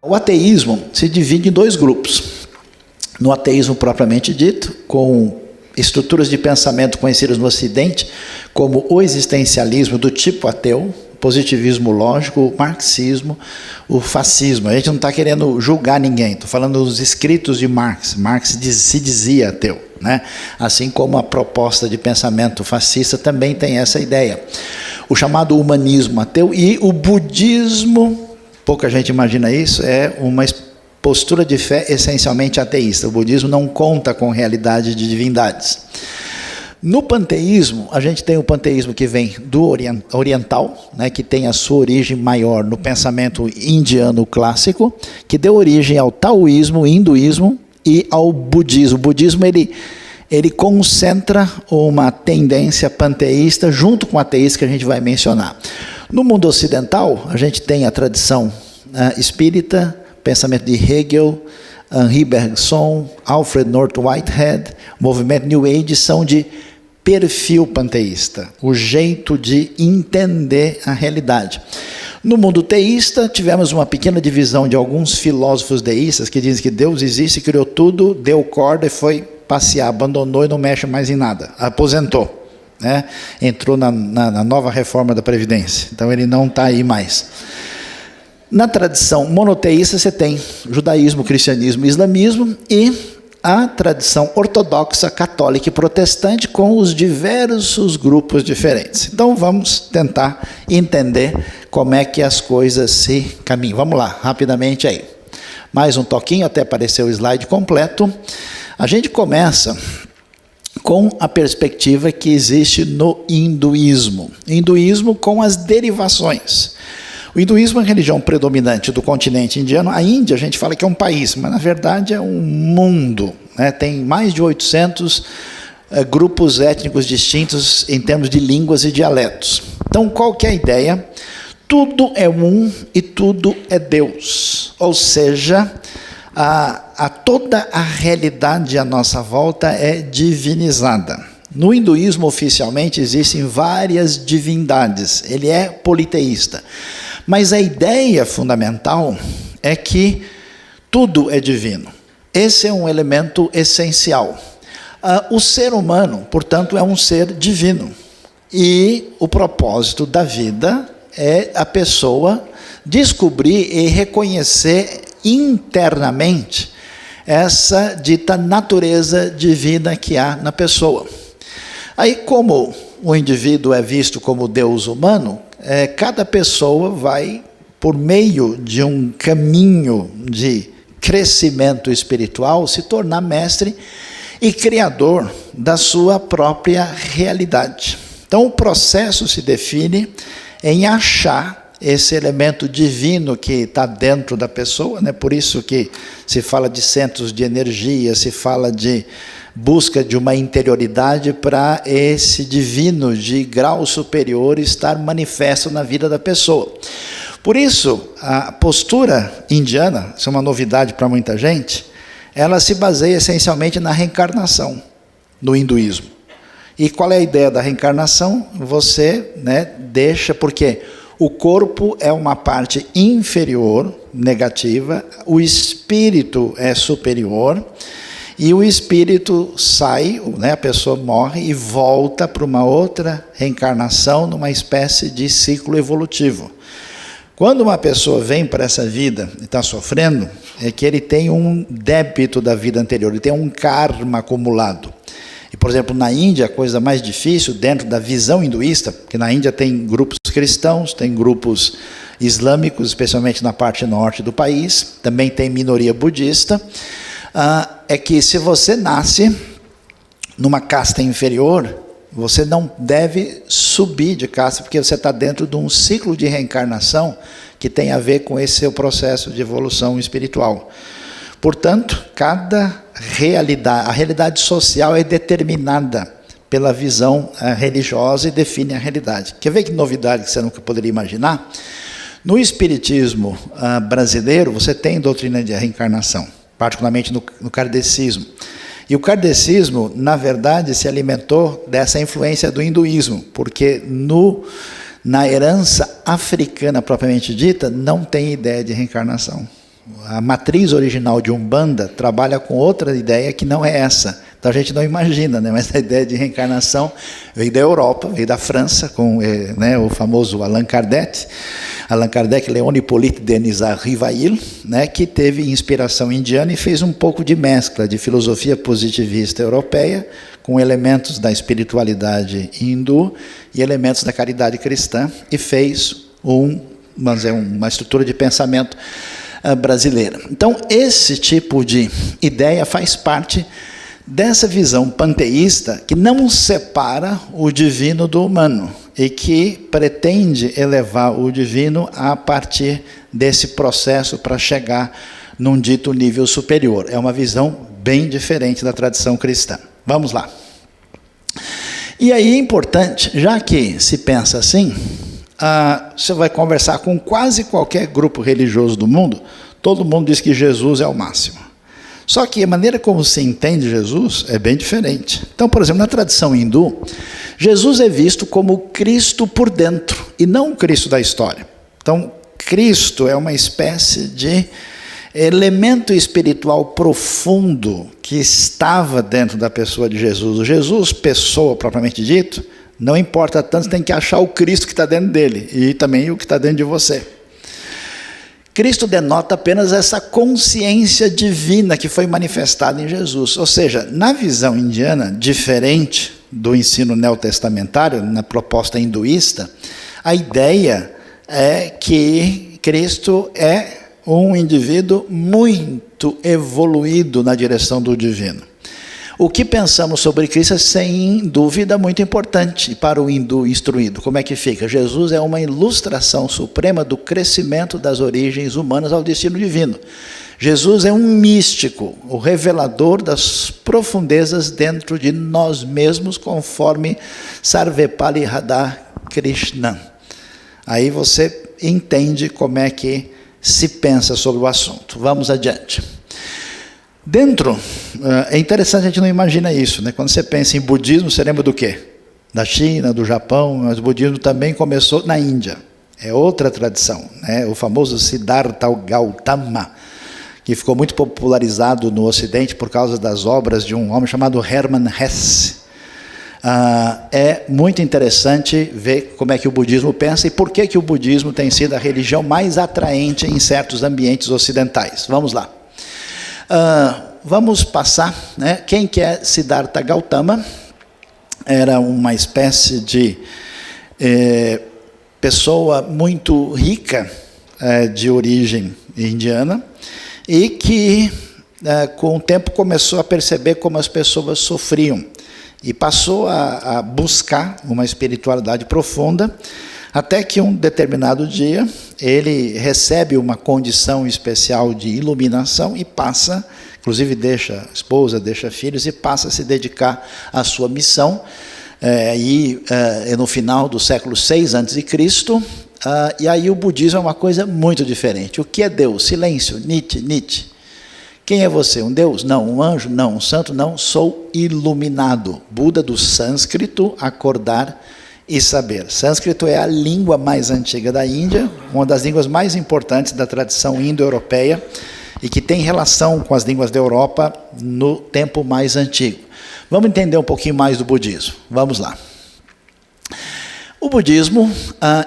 O ateísmo se divide em dois grupos. No ateísmo propriamente dito, com estruturas de pensamento conhecidas no Ocidente, como o existencialismo do tipo ateu, positivismo lógico, o marxismo, o fascismo. A gente não está querendo julgar ninguém, estou falando dos escritos de Marx. Marx se dizia ateu, né? Assim como a proposta de pensamento fascista também tem essa ideia. O chamado humanismo ateu e o budismo, pouca gente imagina isso, é uma postura de fé essencialmente ateísta. O budismo não conta com realidade de divindades. No panteísmo, a gente tem o panteísmo que vem do oriental, né, que tem a sua origem maior no pensamento indiano clássico, que deu origem ao taoísmo, hinduísmo e ao budismo. O budismo ele concentra uma tendência panteísta junto com a ateísta que a gente vai mencionar. No mundo ocidental, a gente tem a tradição espírita, pensamento de Hegel, Henri Bergson, Alfred North Whitehead, o movimento New Age são de perfil panteísta, o jeito de entender a realidade. No mundo teísta, tivemos uma pequena divisão de alguns filósofos deístas que dizem que Deus existe, criou tudo, deu corda e foi passear, abandonou e não mexe mais em nada, aposentou, né? Entrou na nova reforma da Previdência, então ele não está aí mais. Na tradição monoteísta você tem judaísmo, cristianismo, islamismo e a tradição ortodoxa, católica e protestante com os diversos grupos diferentes. Então vamos tentar entender como é que as coisas se caminham. Vamos lá, rapidamente aí. Mais um toquinho até aparecer o slide completo. A gente começa com a perspectiva que existe no hinduísmo. Hinduísmo com as derivações. O hinduísmo é a religião predominante do continente indiano. A Índia, a gente fala que é um país, mas na verdade é um mundo, né? Tem mais de 800 grupos étnicos distintos em termos de línguas e dialetos. Então, qual que é a ideia? Tudo é um e tudo é Deus. Ou seja, toda a realidade à nossa volta é divinizada. No hinduísmo, oficialmente, existem várias divindades. Ele é politeísta. Mas a ideia fundamental é que tudo é divino. Esse é um elemento essencial. O ser humano, portanto, é um ser divino. E o propósito da vida é a pessoa descobrir e reconhecer internamente essa dita natureza divina que há na pessoa. Aí, como o indivíduo é visto como Deus humano, cada pessoa vai, por meio de um caminho de crescimento espiritual, se tornar mestre e criador da sua própria realidade. Então, o processo se define em achar esse elemento divino que está dentro da pessoa, né? Por isso que se fala de centros de energia, se fala de busca de uma interioridade para esse divino de grau superior estar manifesto na vida da pessoa. Por isso, a postura indiana, isso é uma novidade para muita gente, ela se baseia essencialmente na reencarnação, no hinduísmo. E qual é a ideia da reencarnação? Você, né, deixa, porque o corpo é uma parte inferior, negativa, o espírito é superior, e o espírito sai, né, a pessoa morre e volta para uma outra reencarnação, numa espécie de ciclo evolutivo. Quando uma pessoa vem para essa vida e está sofrendo, é que ele tem um débito da vida anterior, ele tem um karma acumulado. E, por exemplo, na Índia, a coisa mais difícil, dentro da visão hinduísta, porque na Índia tem grupos cristãos, tem grupos islâmicos, especialmente na parte norte do país, também tem minoria budista, é que se você nasce numa casta inferior, você não deve subir de casta, porque você está dentro de um ciclo de reencarnação que tem a ver com esse seu processo de evolução espiritual. Portanto, cada realidade, a realidade social é determinada pela visão religiosa e define a realidade. Quer ver que novidade que você nunca poderia imaginar? No espiritismo brasileiro, você tem doutrina de reencarnação, particularmente no kardecismo. E o kardecismo, na verdade, se alimentou dessa influência do hinduísmo, porque na herança africana propriamente dita, não tem ideia de reencarnação. A matriz original de Umbanda trabalha com outra ideia que não é essa. Então a gente não imagina, né? Mas a ideia de reencarnação veio da Europa, veio da França, com o famoso Allan Kardec, Léon Hippolyte Denis Rivail, né? Que teve inspiração indiana e fez um pouco de mescla de filosofia positivista europeia com elementos da espiritualidade hindu e elementos da caridade cristã, e fez uma estrutura de pensamento brasileira. Então, esse tipo de ideia faz parte dessa visão panteísta que não separa o divino do humano e que pretende elevar o divino a partir desse processo para chegar num dito nível superior. É uma visão bem diferente da tradição cristã. Vamos lá. E aí é importante, já que se pensa assim, você vai conversar com quase qualquer grupo religioso do mundo, todo mundo diz que Jesus é o máximo. Só que a maneira como se entende Jesus é bem diferente. Então, por exemplo, na tradição hindu, Jesus é visto como Cristo por dentro e não o Cristo da história. Então, Cristo é uma espécie de elemento espiritual profundo que estava dentro da pessoa de Jesus. O Jesus, pessoa propriamente dito, não importa tanto, você tem que achar o Cristo que está dentro dele e também o que está dentro de você. Cristo denota apenas essa consciência divina que foi manifestada em Jesus. Ou seja, na visão indiana, diferente do ensino neotestamentário, na proposta hinduísta, a ideia é que Cristo é um indivíduo muito evoluído na direção do divino. O que pensamos sobre Cristo é, sem dúvida, muito importante para o hindu instruído. Como é que fica? Jesus é uma ilustração suprema do crescimento das origens humanas ao destino divino. Jesus é um místico, o revelador das profundezas dentro de nós mesmos, conforme Sarvepali Radhakrishnan. Aí você entende como é que se pensa sobre o assunto. Vamos adiante. É interessante, a gente não imagina isso, né? Quando você pensa em budismo, você lembra do quê? Da China, do Japão, mas o budismo também começou na Índia. É outra tradição, né? O famoso Siddhartha Gautama, que ficou muito popularizado no Ocidente por causa das obras de um homem chamado Hermann Hesse. É muito interessante ver como é que o budismo pensa e por que o budismo tem sido a religião mais atraente em certos ambientes ocidentais. Vamos lá. Vamos passar, né? Quem que é Siddhartha Gautama? Era uma espécie de pessoa muito rica, de origem indiana, e que com o tempo começou a perceber como as pessoas sofriam e passou a buscar uma espiritualidade profunda, até que um determinado dia ele recebe uma condição especial de iluminação e passa, inclusive deixa esposa, deixa filhos e passa a se dedicar à sua missão. No final do século VI a.C., e aí o budismo é uma coisa muito diferente. O que é Deus? Silêncio, Nietzsche. Quem é você? Um Deus? Não. Um anjo? Não. Um santo? Não. Sou iluminado. Buda do sânscrito, acordar e saber. Sânscrito é a língua mais antiga da Índia, uma das línguas mais importantes da tradição indo-europeia e que tem relação com as línguas da Europa no tempo mais antigo. Vamos entender um pouquinho mais do budismo. Vamos lá. O budismo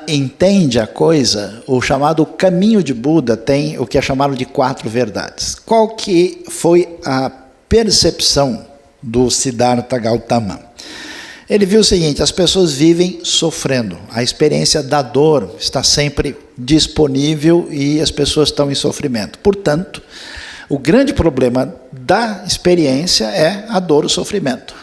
entende a coisa, o chamado caminho de Buda tem o que é chamado de 4 verdades. Qual que foi a percepção do Siddhartha Gautama? Ele viu o seguinte: as pessoas vivem sofrendo, a experiência da dor está sempre disponível e as pessoas estão em sofrimento. Portanto, o grande problema da experiência é a dor, o sofrimento.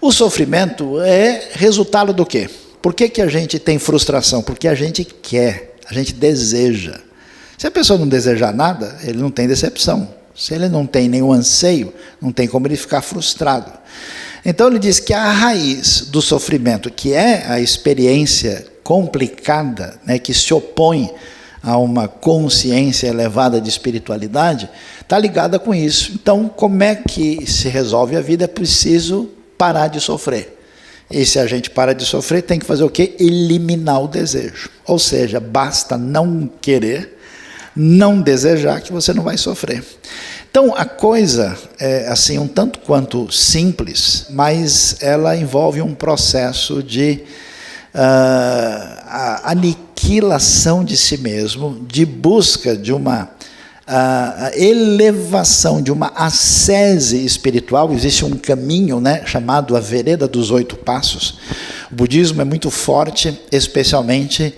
O sofrimento é resultado do quê? Por que a gente tem frustração? Porque a gente quer, a gente deseja. Se a pessoa não desejar nada, ele não tem decepção. Se ele não tem nenhum anseio, não tem como ele ficar frustrado. Então ele diz que a raiz do sofrimento, que é a experiência complicada, né, que se opõe a uma consciência elevada de espiritualidade, está ligada com isso. Então, como é que se resolve a vida? É preciso parar de sofrer. E se a gente para de sofrer, tem que fazer o quê? Eliminar o desejo. Ou seja, basta não querer, não desejar, que você não vai sofrer. Então, a coisa é assim, um tanto quanto simples, mas ela envolve um processo de aniquilação de si mesmo, de busca de uma elevação, de uma ascese espiritual. Existe um caminho, né, chamado a Vereda dos 8 Passos. O budismo é muito forte, especialmente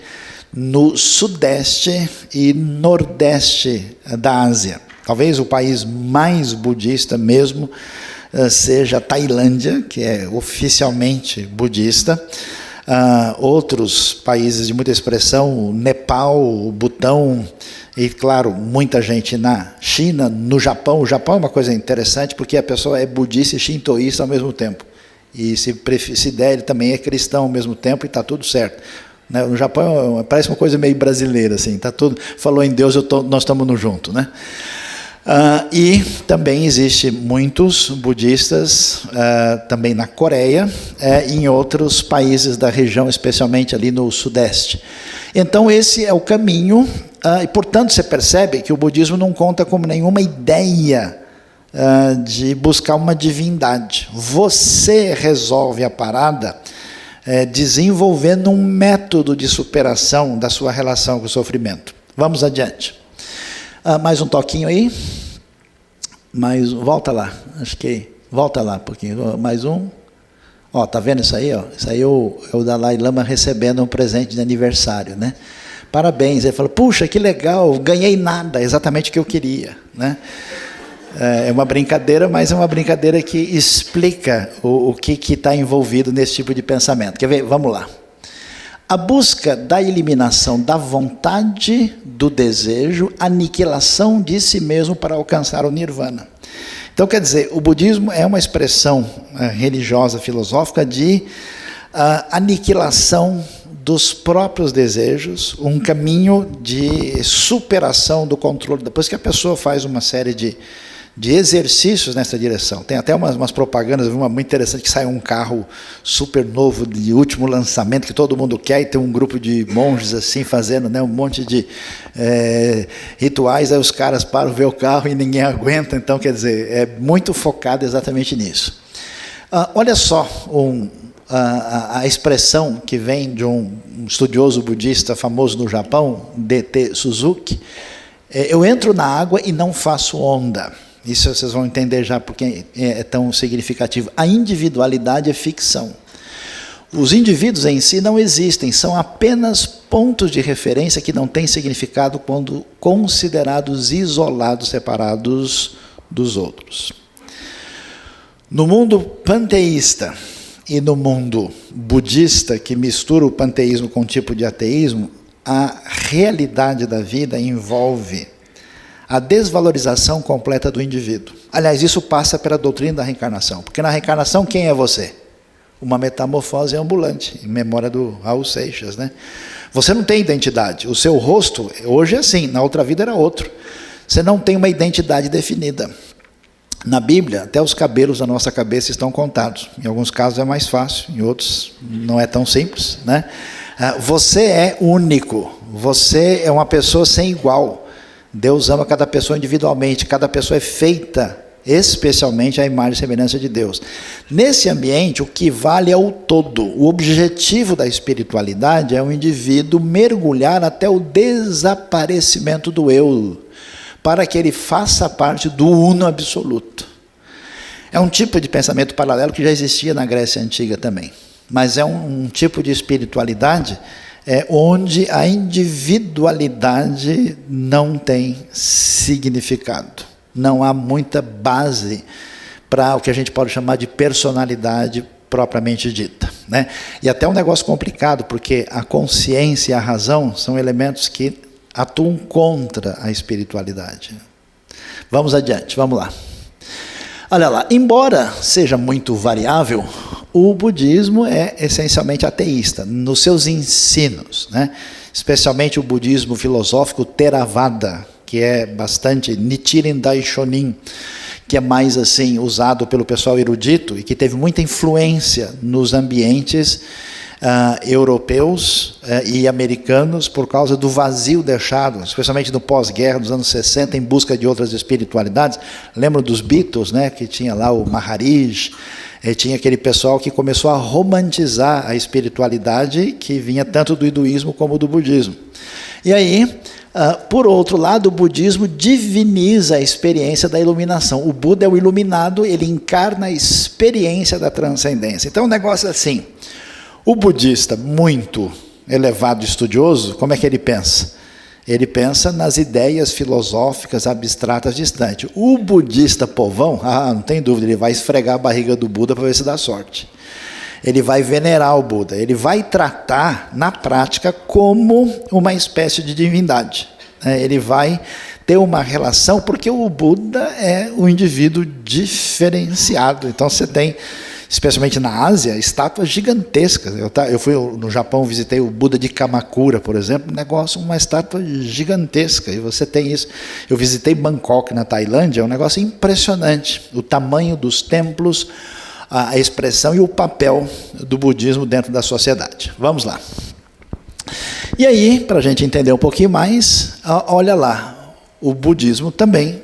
no sudeste e nordeste da Ásia. Talvez o país mais budista mesmo seja a Tailândia, que é oficialmente budista. Outros países de muita expressão, o Nepal, o Butão, e claro, muita gente na China, no Japão. O Japão é uma coisa interessante, porque a pessoa é budista e shintoísta ao mesmo tempo. E se der, ele também é cristão ao mesmo tempo, e está tudo certo. No Japão parece uma coisa meio brasileira, assim, tá tudo, falou em Deus, nós estamos no junto, né? E também existe muitos budistas também na Coreia e em outros países da região, especialmente ali no sudeste. Então esse é o caminho, e portanto você percebe que o budismo não conta com nenhuma ideia de buscar uma divindade. Você resolve a parada desenvolvendo um método de superação da sua relação com o sofrimento. Vamos adiante. Mais um toquinho aí. Volta lá. Acho que volta lá um pouquinho. Mais um. Tá vendo isso aí? Isso aí é o Dalai Lama recebendo um presente de aniversário, né? Parabéns. Ele falou: puxa, que legal, ganhei nada, exatamente o que eu queria, né? É uma brincadeira, mas é uma brincadeira que explica o que está envolvido nesse tipo de pensamento. Quer ver? Vamos lá. A busca da eliminação da vontade, do desejo, aniquilação de si mesmo para alcançar o nirvana. Então, quer dizer, o budismo é uma expressão religiosa, filosófica de aniquilação dos próprios desejos, um caminho de superação do controle. Depois que a pessoa faz uma série de exercícios nessa direção. Tem até umas propagandas, eu vi uma muito interessante, que sai um carro super novo, de último lançamento, que todo mundo quer, e tem um grupo de monges assim, fazendo, né, um monte de rituais, aí os caras param ver o carro e ninguém aguenta. Então, quer dizer, é muito focado exatamente nisso. Olha só a expressão que vem de um estudioso budista famoso no Japão, D.T. Suzuki: eu entro na água e não faço onda. Isso vocês vão entender já porque é tão significativo. A individualidade é ficção. Os indivíduos em si não existem, são apenas pontos de referência que não têm significado quando considerados isolados, separados dos outros. No mundo panteísta e no mundo budista, que mistura o panteísmo com um tipo de ateísmo, a realidade da vida envolve a desvalorização completa do indivíduo. Aliás, isso passa pela doutrina da reencarnação, porque na reencarnação quem é você? Uma metamorfose ambulante, em memória do Raul Seixas, né? Você não tem identidade, o seu rosto hoje é assim, na outra vida era outro. Você não tem uma identidade definida. Na Bíblia, até os cabelos da nossa cabeça estão contados. Em alguns casos é mais fácil, em outros não é tão simples, né? Você é único, você é uma pessoa sem igual. Deus ama cada pessoa individualmente, cada pessoa é feita especialmente à imagem e semelhança de Deus. Nesse ambiente, o que vale é o todo. O objetivo da espiritualidade é o indivíduo mergulhar até o desaparecimento do eu, para que ele faça parte do uno absoluto. É um tipo de pensamento paralelo que já existia na Grécia Antiga também, mas é um tipo de espiritualidade onde a individualidade não tem significado. Não há muita base para o que a gente pode chamar de personalidade propriamente dita, né? E até um negócio complicado, porque a consciência e a razão são elementos que atuam contra a espiritualidade. Vamos adiante, vamos lá. Olha lá, embora seja muito variável, o budismo é essencialmente ateísta nos seus ensinos, né? Especialmente o budismo filosófico Theravada, que é bastante Nichiren Daishonin, que é mais assim usado pelo pessoal erudito e que teve muita influência nos ambientes europeus e americanos por causa do vazio deixado, especialmente no pós-guerra dos anos 60, em busca de outras espiritualidades. Lembram dos Beatles, né, que tinha lá o Maharaj, tinha aquele pessoal que começou a romantizar a espiritualidade que vinha tanto do hinduísmo como do budismo. E aí, por outro lado, o budismo diviniza a experiência da iluminação. O Buda é o iluminado, ele encarna a experiência da transcendência. Então, o negócio é assim, o budista muito elevado estudioso, como é que ele pensa? Ele pensa nas ideias filosóficas abstratas distantes. O budista povão, não tem dúvida, ele vai esfregar a barriga do Buda para ver se dá sorte. Ele vai venerar o Buda, ele vai tratar na prática como uma espécie de divindade. Ele vai ter uma relação, porque o Buda é um indivíduo diferenciado. Então você tem, especialmente na Ásia, estátuas gigantescas. Eu fui no Japão, visitei o Buda de Kamakura, por exemplo, uma estátua gigantesca, e você tem isso. Eu visitei Bangkok, na Tailândia, é um negócio impressionante, o tamanho dos templos, a expressão e o papel do budismo dentro da sociedade. Vamos lá. E aí, para a gente entender um pouquinho mais, olha lá, o budismo também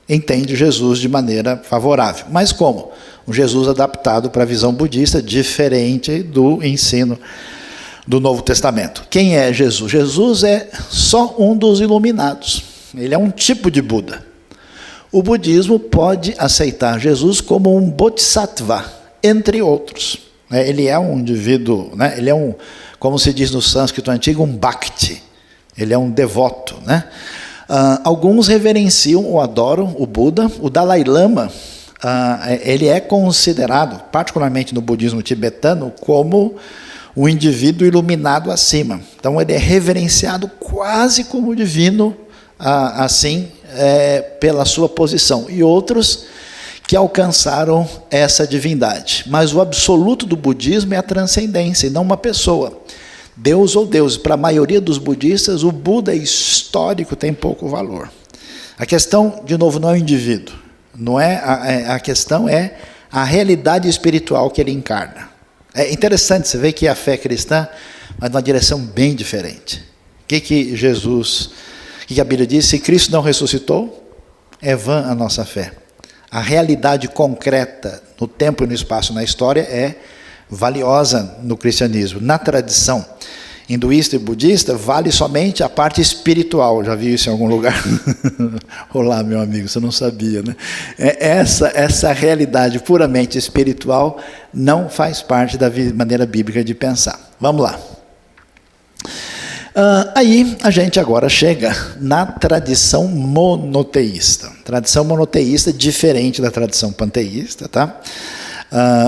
entende Jesus de maneira favorável. Mas como? Um Jesus adaptado para a visão budista, diferente do ensino do Novo Testamento. Quem é Jesus? Jesus é só um dos iluminados. Ele é um tipo de Buda. O budismo pode aceitar Jesus como um bodhisattva, entre outros. Ele é um indivíduo, ele é como se diz no sânscrito antigo, um bhakti. Ele é um devoto. Alguns reverenciam ou adoram o Buda. O Dalai Lama, ele é considerado, particularmente no budismo tibetano, como um indivíduo iluminado acima. Então ele é reverenciado quase como divino, assim, pela sua posição. E outros que alcançaram essa divindade. Mas o absoluto do budismo é a transcendência, e não uma pessoa. Deus ou deuses. Para a maioria dos budistas, o Buda histórico tem pouco valor. A questão, de novo, não é o indivíduo. Não é, a questão é a realidade espiritual que ele encarna. É interessante, você vê que a fé cristã vai numa direção bem diferente. O que Jesus, o que a Bíblia diz? Se Cristo não ressuscitou, é vã a nossa fé. A realidade concreta no tempo e no espaço, na história, é valiosa no cristianismo. Na tradição hinduísta e budista, vale somente a parte espiritual. Já viu isso em algum lugar? Olá, meu amigo, você não sabia, né? Essa realidade puramente espiritual não faz parte da maneira bíblica de pensar. Vamos lá. Aí a gente agora chega na tradição monoteísta. Tradição monoteísta diferente da tradição panteísta, tá?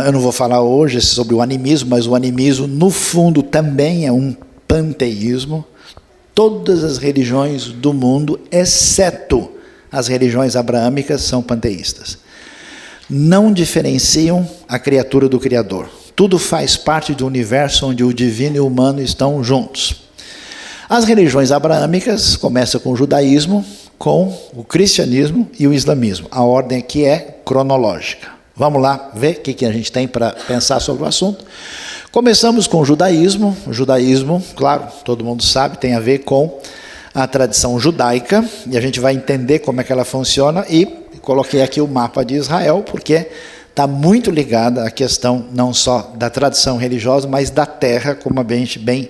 Eu não vou falar hoje sobre o animismo, mas o animismo no fundo também é um panteísmo. Todas as religiões do mundo, exceto as religiões abraâmicas, são panteístas. Não diferenciam a criatura do Criador. Tudo faz parte do universo onde o divino e o humano estão juntos. As religiões abraâmicas começam com o judaísmo, com o cristianismo e o islamismo. A ordem aqui é cronológica. Vamos lá ver o que a gente tem para pensar sobre o assunto. Começamos com o judaísmo. O judaísmo, claro, todo mundo sabe, tem a ver com a tradição judaica. E a gente vai entender como é que ela funciona. E coloquei aqui o mapa de Israel, porque está muito ligada à questão não só da tradição religiosa, mas da terra, como a gente bem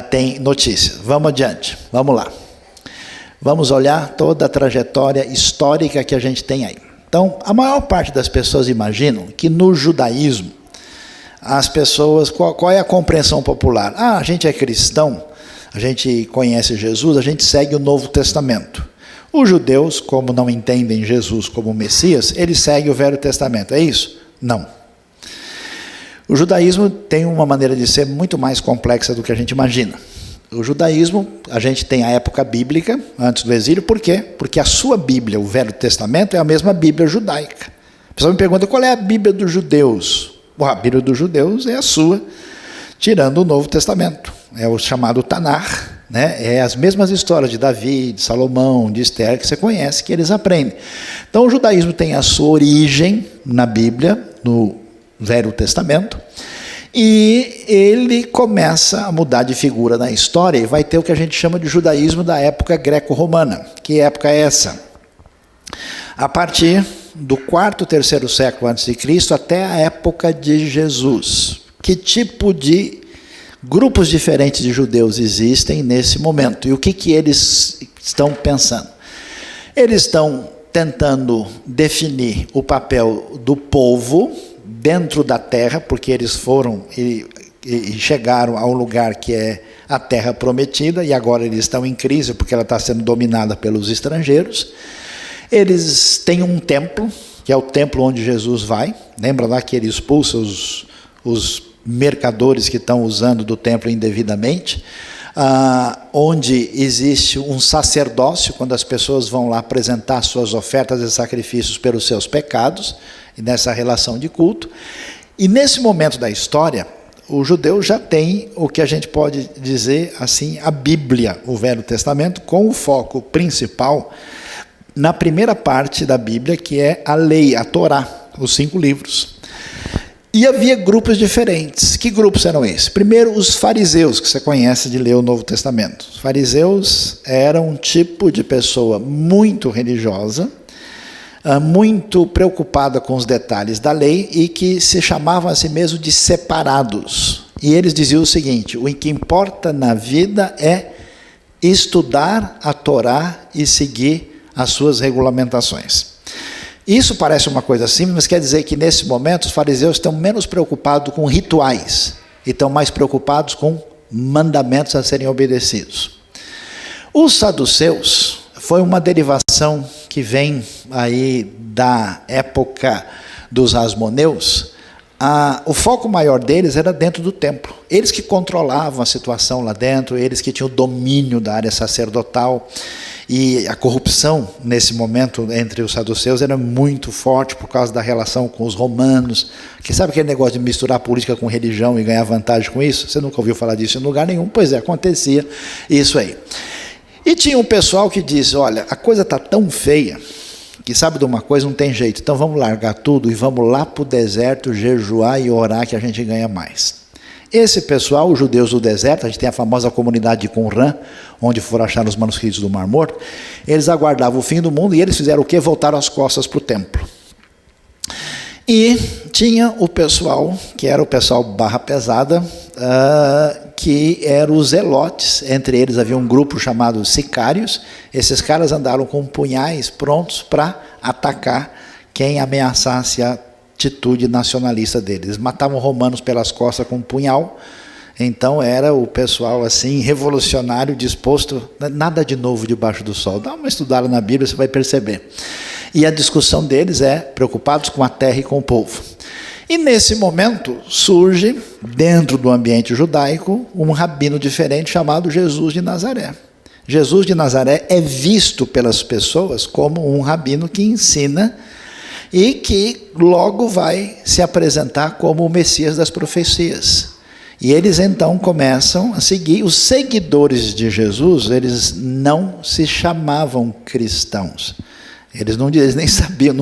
tem notícia. Vamos adiante, vamos lá. Vamos olhar toda a trajetória histórica que a gente tem aí. Então, a maior parte das pessoas imaginam que no judaísmo, as pessoas, qual é a compreensão popular? A gente é cristão, a gente conhece Jesus, a gente segue o Novo Testamento. Os judeus, como não entendem Jesus como Messias, eles seguem o Velho Testamento. É isso? Não. O judaísmo tem uma maneira de ser muito mais complexa do que a gente imagina. O judaísmo, a gente tem a época bíblica, antes do exílio. Por quê? Porque a sua Bíblia, o Velho Testamento, é a mesma Bíblia judaica. A pessoa me pergunta, qual é a Bíblia dos judeus? A Bíblia dos judeus é a sua, tirando o Novo Testamento. É o chamado Tanar, né? É as mesmas histórias de Davi, de Salomão, de Esther, que você conhece, que eles aprendem. Então o judaísmo tem a sua origem na Bíblia, no Velho Testamento, E ele começa a mudar de figura na história e vai ter o que a gente chama de judaísmo da época greco-romana. Que época é essa? A partir do 4º, 3º século a.C. até a época de Jesus. Que tipo de grupos diferentes de judeus existem nesse momento? E o que eles estão pensando? Eles estão tentando definir o papel do povo dentro da terra, porque eles foram e chegaram ao lugar que é a terra prometida, e agora eles estão em crise porque ela está sendo dominada pelos estrangeiros. Eles têm um templo, que é o templo onde Jesus vai. Lembra lá que ele expulsa os mercadores que estão usando do templo indevidamente, onde existe um sacerdócio, quando as pessoas vão lá apresentar suas ofertas e sacrifícios pelos seus pecados, e nessa relação de culto. E nesse momento da história, o judeu já tem o que a gente pode dizer assim, a Bíblia, o Velho Testamento, com o foco principal na primeira parte da Bíblia, que é a lei, a Torá, os 5 livros. E havia grupos diferentes. Que grupos eram esses? Primeiro, os fariseus, que você conhece de ler o Novo Testamento. Os fariseus eram um tipo de pessoa muito religiosa, muito preocupada com os detalhes da lei e que se chamavam a si mesmo de separados. E eles diziam o seguinte: o que importa na vida é estudar a Torá e seguir as suas regulamentações. Isso parece uma coisa simples, mas quer dizer que nesse momento os fariseus estão menos preocupados com rituais e estão mais preocupados com mandamentos a serem obedecidos. Os saduceus foi uma derivação que vem aí da época dos asmoneus. O foco maior deles era dentro do templo. Eles que controlavam a situação lá dentro, eles que tinham o domínio da área sacerdotal. E a corrupção, nesse momento, entre os saduceus era muito forte por causa da relação com os romanos. Que sabe aquele negócio de misturar política com religião e ganhar vantagem com isso? Você nunca ouviu falar disso em lugar nenhum? Pois é, acontecia isso aí. E tinha um pessoal que disse: olha, a coisa está tão feia que, sabe de uma coisa, não tem jeito, então vamos largar tudo e vamos lá para o deserto jejuar e orar que a gente ganha mais. Esse pessoal, os judeus do deserto, a gente tem a famosa comunidade de Qumran, onde foram achar os manuscritos do Mar Morto, eles aguardavam o fim do mundo e eles fizeram o quê? Voltaram as costas para o templo. E tinha o pessoal, que era o pessoal barra pesada, que eram os zelotes. Entre eles havia um grupo chamado sicários. Esses caras andaram com punhais prontos para atacar quem ameaçasse a atitude nacionalista deles. Eles matavam romanos pelas costas com um punhal. Então era o pessoal assim, revolucionário, disposto, nada de novo debaixo do sol. Dá uma estudada na Bíblia, você vai perceber. E a discussão deles é preocupados com a terra e com o povo. E nesse momento surge, dentro do ambiente judaico, um rabino diferente chamado Jesus de Nazaré. Jesus de Nazaré é visto pelas pessoas como um rabino que ensina e que logo vai se apresentar como o Messias das profecias. E eles então começam a seguir. Os seguidores de Jesus, eles não se chamavam cristãos. Eles nem sabiam.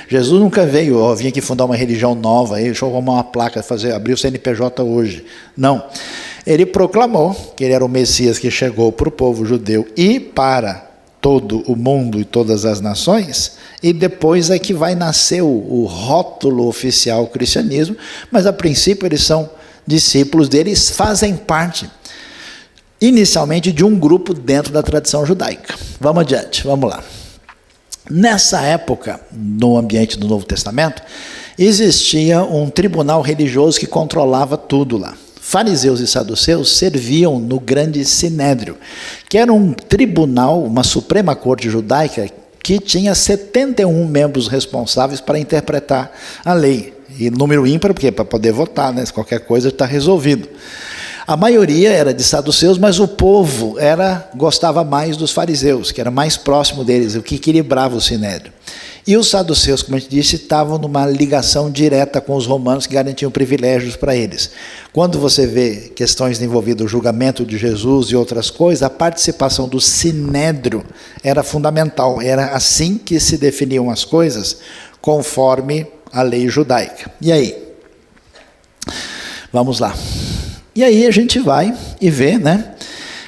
Jesus nunca veio, vinha aqui fundar uma religião nova, deixa eu arrumar uma placa, abrir o CNPJ hoje. Não. Ele proclamou que ele era o Messias que chegou para o povo judeu e para todo o mundo e todas as nações, e depois é que vai nascer o rótulo oficial cristianismo, mas a princípio eles são discípulos deles, fazem parte inicialmente de um grupo dentro da tradição judaica. Vamos adiante, vamos lá. Nessa época, no ambiente do Novo Testamento, existia um tribunal religioso que controlava tudo lá. Fariseus e saduceus serviam no grande sinédrio, que era um tribunal, uma suprema corte judaica, que tinha 71 membros responsáveis para interpretar a lei. E número ímpar, porque para poder votar, né? Se qualquer coisa está resolvido. A maioria era de saduceus, mas o povo gostava mais dos fariseus, que era mais próximo deles, o que equilibrava o sinédrio. E os saduceus, como a gente disse, estavam numa ligação direta com os romanos, que garantiam privilégios para eles. Quando você vê questões envolvidas no julgamento de Jesus e outras coisas, a participação do sinédrio era fundamental. Era assim que se definiam as coisas, conforme a lei judaica. E aí? Vamos lá. E aí a gente vai e vê, né,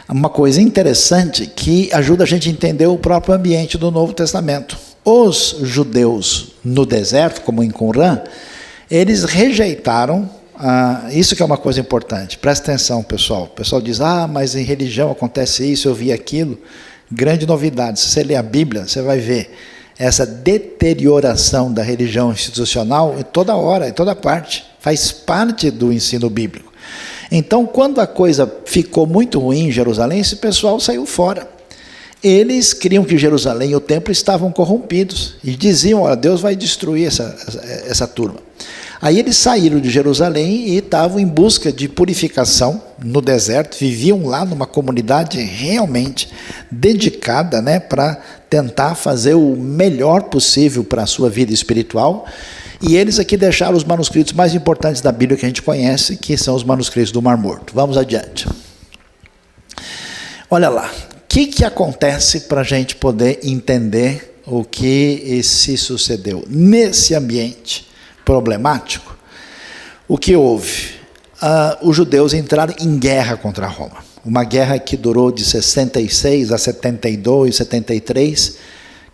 uma coisa interessante que ajuda a gente a entender o próprio ambiente do Novo Testamento. Os judeus no deserto, como em Qumran, eles rejeitaram, isso que é uma coisa importante, presta atenção, pessoal. O pessoal diz, mas em religião acontece isso, eu vi aquilo. Grande novidade, se você ler a Bíblia, você vai ver essa deterioração da religião institucional em toda hora, em toda parte. Faz parte do ensino bíblico. Então, quando a coisa ficou muito ruim em Jerusalém, esse pessoal saiu fora. Eles criam que Jerusalém e o templo estavam corrompidos e diziam, olha, Deus vai destruir essa turma. Aí eles saíram de Jerusalém e estavam em busca de purificação no deserto, viviam lá numa comunidade realmente dedicada, né, para tentar fazer o melhor possível para a sua vida espiritual. E eles aqui deixaram os manuscritos mais importantes da Bíblia que a gente conhece, que são os manuscritos do Mar Morto. Vamos adiante. Olha lá, o que acontece para a gente poder entender o que se sucedeu nesse ambiente problemático? O que houve? Os judeus entraram em guerra contra Roma. Uma guerra que durou de 66 a 72, 73,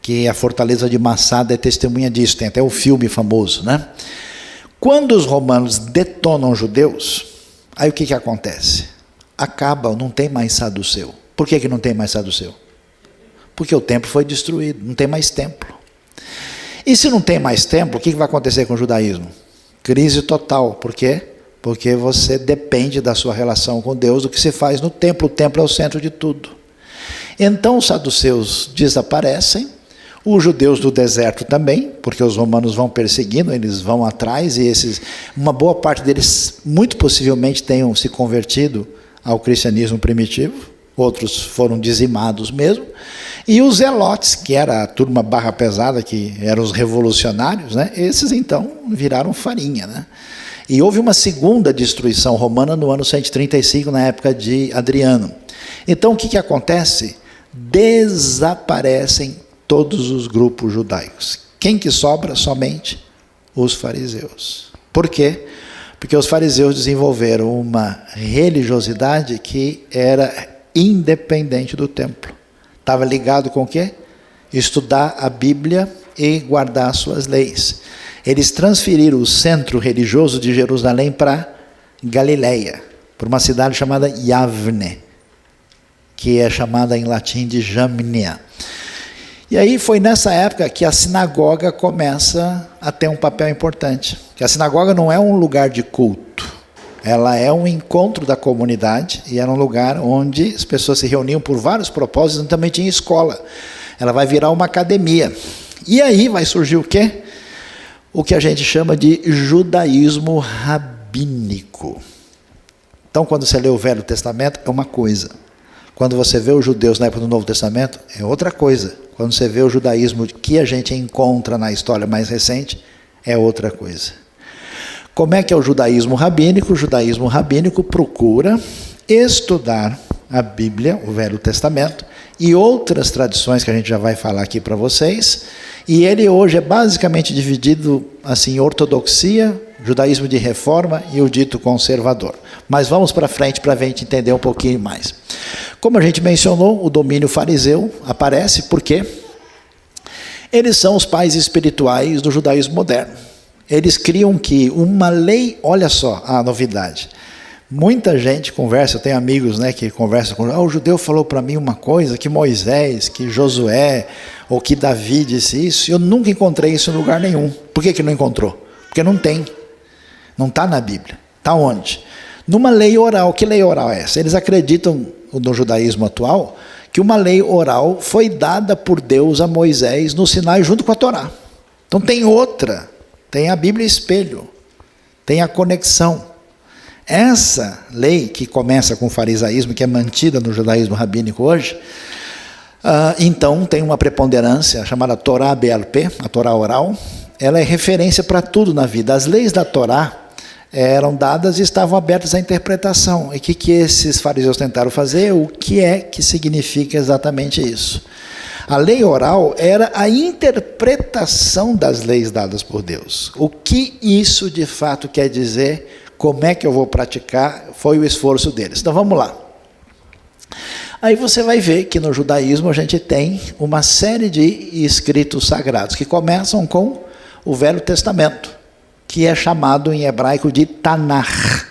que a fortaleza de Massada é testemunha disso, tem até o filme famoso, né? Quando os romanos detonam os judeus, aí o que acontece? Acaba, não tem mais saduceu. Por que não tem mais saduceu? Porque o templo foi destruído, não tem mais templo. E se não tem mais templo, o que vai acontecer com o judaísmo? Crise total. Por quê? Porque você depende da sua relação com Deus, do que se faz no templo. O templo é o centro de tudo. Então os saduceus desaparecem, os judeus do deserto também, porque os romanos vão perseguindo, eles vão atrás, e uma boa parte deles muito possivelmente tenham se convertido ao cristianismo primitivo, outros foram dizimados mesmo, e os zelotes, que era a turma barra pesada, que eram os revolucionários, né, esses então viraram farinha, né? E houve uma segunda destruição romana no ano 135, na época de Adriano. Então o que acontece? Desaparecem todos os grupos judaicos. Quem que sobra? Somente os fariseus. Por quê? Porque os fariseus desenvolveram uma religiosidade que era independente do templo. Estava ligado com o quê? Estudar a Bíblia e guardar suas leis. Eles transferiram o centro religioso de Jerusalém para Galileia, para uma cidade chamada Yavne, que é chamada em latim de Jamnia. E aí foi nessa época que a sinagoga começa a ter um papel importante. Que a sinagoga não é um lugar de culto, ela é um encontro da comunidade, e era um lugar onde as pessoas se reuniam por vários propósitos, e também tinha escola. Ela vai virar uma academia. E aí vai surgir o quê? O que a gente chama de judaísmo rabínico. Então, quando você lê o Velho Testamento, é uma coisa. Quando você vê os judeus na época do Novo Testamento, é outra coisa. Quando você vê o judaísmo que a gente encontra na história mais recente, é outra coisa. Como é que é o judaísmo rabínico? O judaísmo rabínico procura estudar a Bíblia, o Velho Testamento, e outras tradições que a gente já vai falar aqui para vocês. E ele hoje é basicamente dividido assim, em ortodoxia, judaísmo de reforma e o dito conservador. Mas vamos para frente para a gente entender um pouquinho mais. Como a gente mencionou, o domínio fariseu aparece porque eles são os pais espirituais do judaísmo moderno. Eles criam que uma lei, olha só a novidade. Muita gente conversa, eu tenho amigos, né, que conversam com o judeu falou para mim uma coisa, que Moisés, que Josué, ou que Davi disse isso. Eu nunca encontrei isso em lugar nenhum. Por que não encontrou? Porque não tem. Não está na Bíblia. Está onde? Numa lei oral. Que lei oral é essa? Eles acreditam, no judaísmo atual, que uma lei oral foi dada por Deus a Moisés no Sinai junto com a Torá. Então tem outra. Tem a Bíblia espelho. Tem a conexão. Essa lei que começa com o farisaísmo, que é mantida no judaísmo rabínico hoje, então tem uma preponderância chamada Torá BLP, a Torá oral. Ela é referência para tudo na vida. As leis da Torá eram dadas e estavam abertas à interpretação. E o que esses fariseus tentaram fazer? O que é que significa exatamente isso? A lei oral era a interpretação das leis dadas por Deus. O que isso de fato quer dizer como é que eu vou praticar, foi o esforço deles. Então vamos lá. Aí você vai ver que no judaísmo a gente tem uma série de escritos sagrados que começam com o Velho Testamento, que é chamado em hebraico de Tanakh.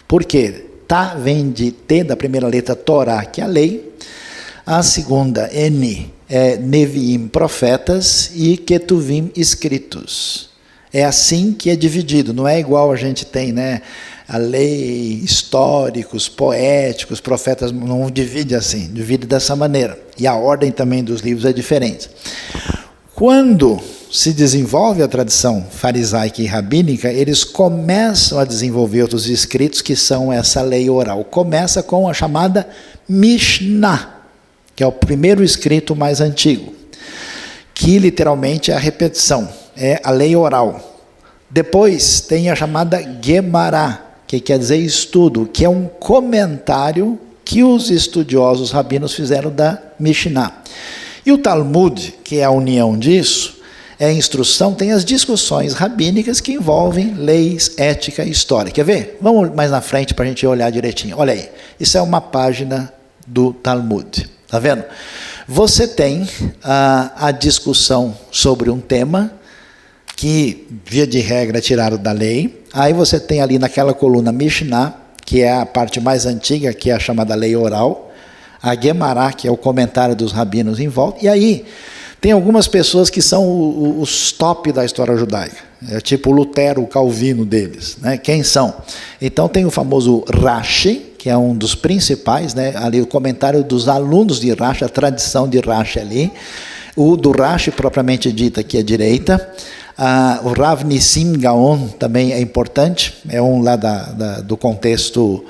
Por quê? Tá vem de T, da primeira letra Torá, que é a lei. A segunda, N, é Neviim, profetas, e Ketuvim, escritos. É assim que é dividido, não é igual a gente tem, né? A lei, históricos, poéticos, profetas, não divide assim, divide dessa maneira. E a ordem também dos livros é diferente. Quando se desenvolve a tradição farisaica e rabínica, eles começam a desenvolver outros escritos que são essa lei oral. Começa com a chamada Mishnah, que é o primeiro escrito mais antigo, que literalmente é a repetição, é a lei oral. Depois tem a chamada Gemara, que quer dizer estudo, que é um comentário que os estudiosos rabinos fizeram da Mishnah. E o Talmud, que é a união disso, é a instrução, tem as discussões rabínicas que envolvem leis, ética e história. Quer ver? Vamos mais na frente para a gente olhar direitinho. Olha aí, isso é uma página do Talmud. Está vendo? Você tem a discussão sobre um tema que, via de regra, é tirado da lei. Aí você tem ali naquela coluna Mishnah, que é a parte mais antiga, que é a chamada lei oral. A Gemara, que é o comentário dos rabinos em volta. E aí tem algumas pessoas que são os top da história judaica. É tipo o Lutero, o Calvino deles. Né? Quem são? Então tem o famoso Rashi, que é um dos principais, né? Ali o comentário dos alunos de Rashi, a tradição de Rashi ali. O do Rashi, propriamente dito, aqui à direita. O Rav Nissim Gaon também é importante, é um lá do contexto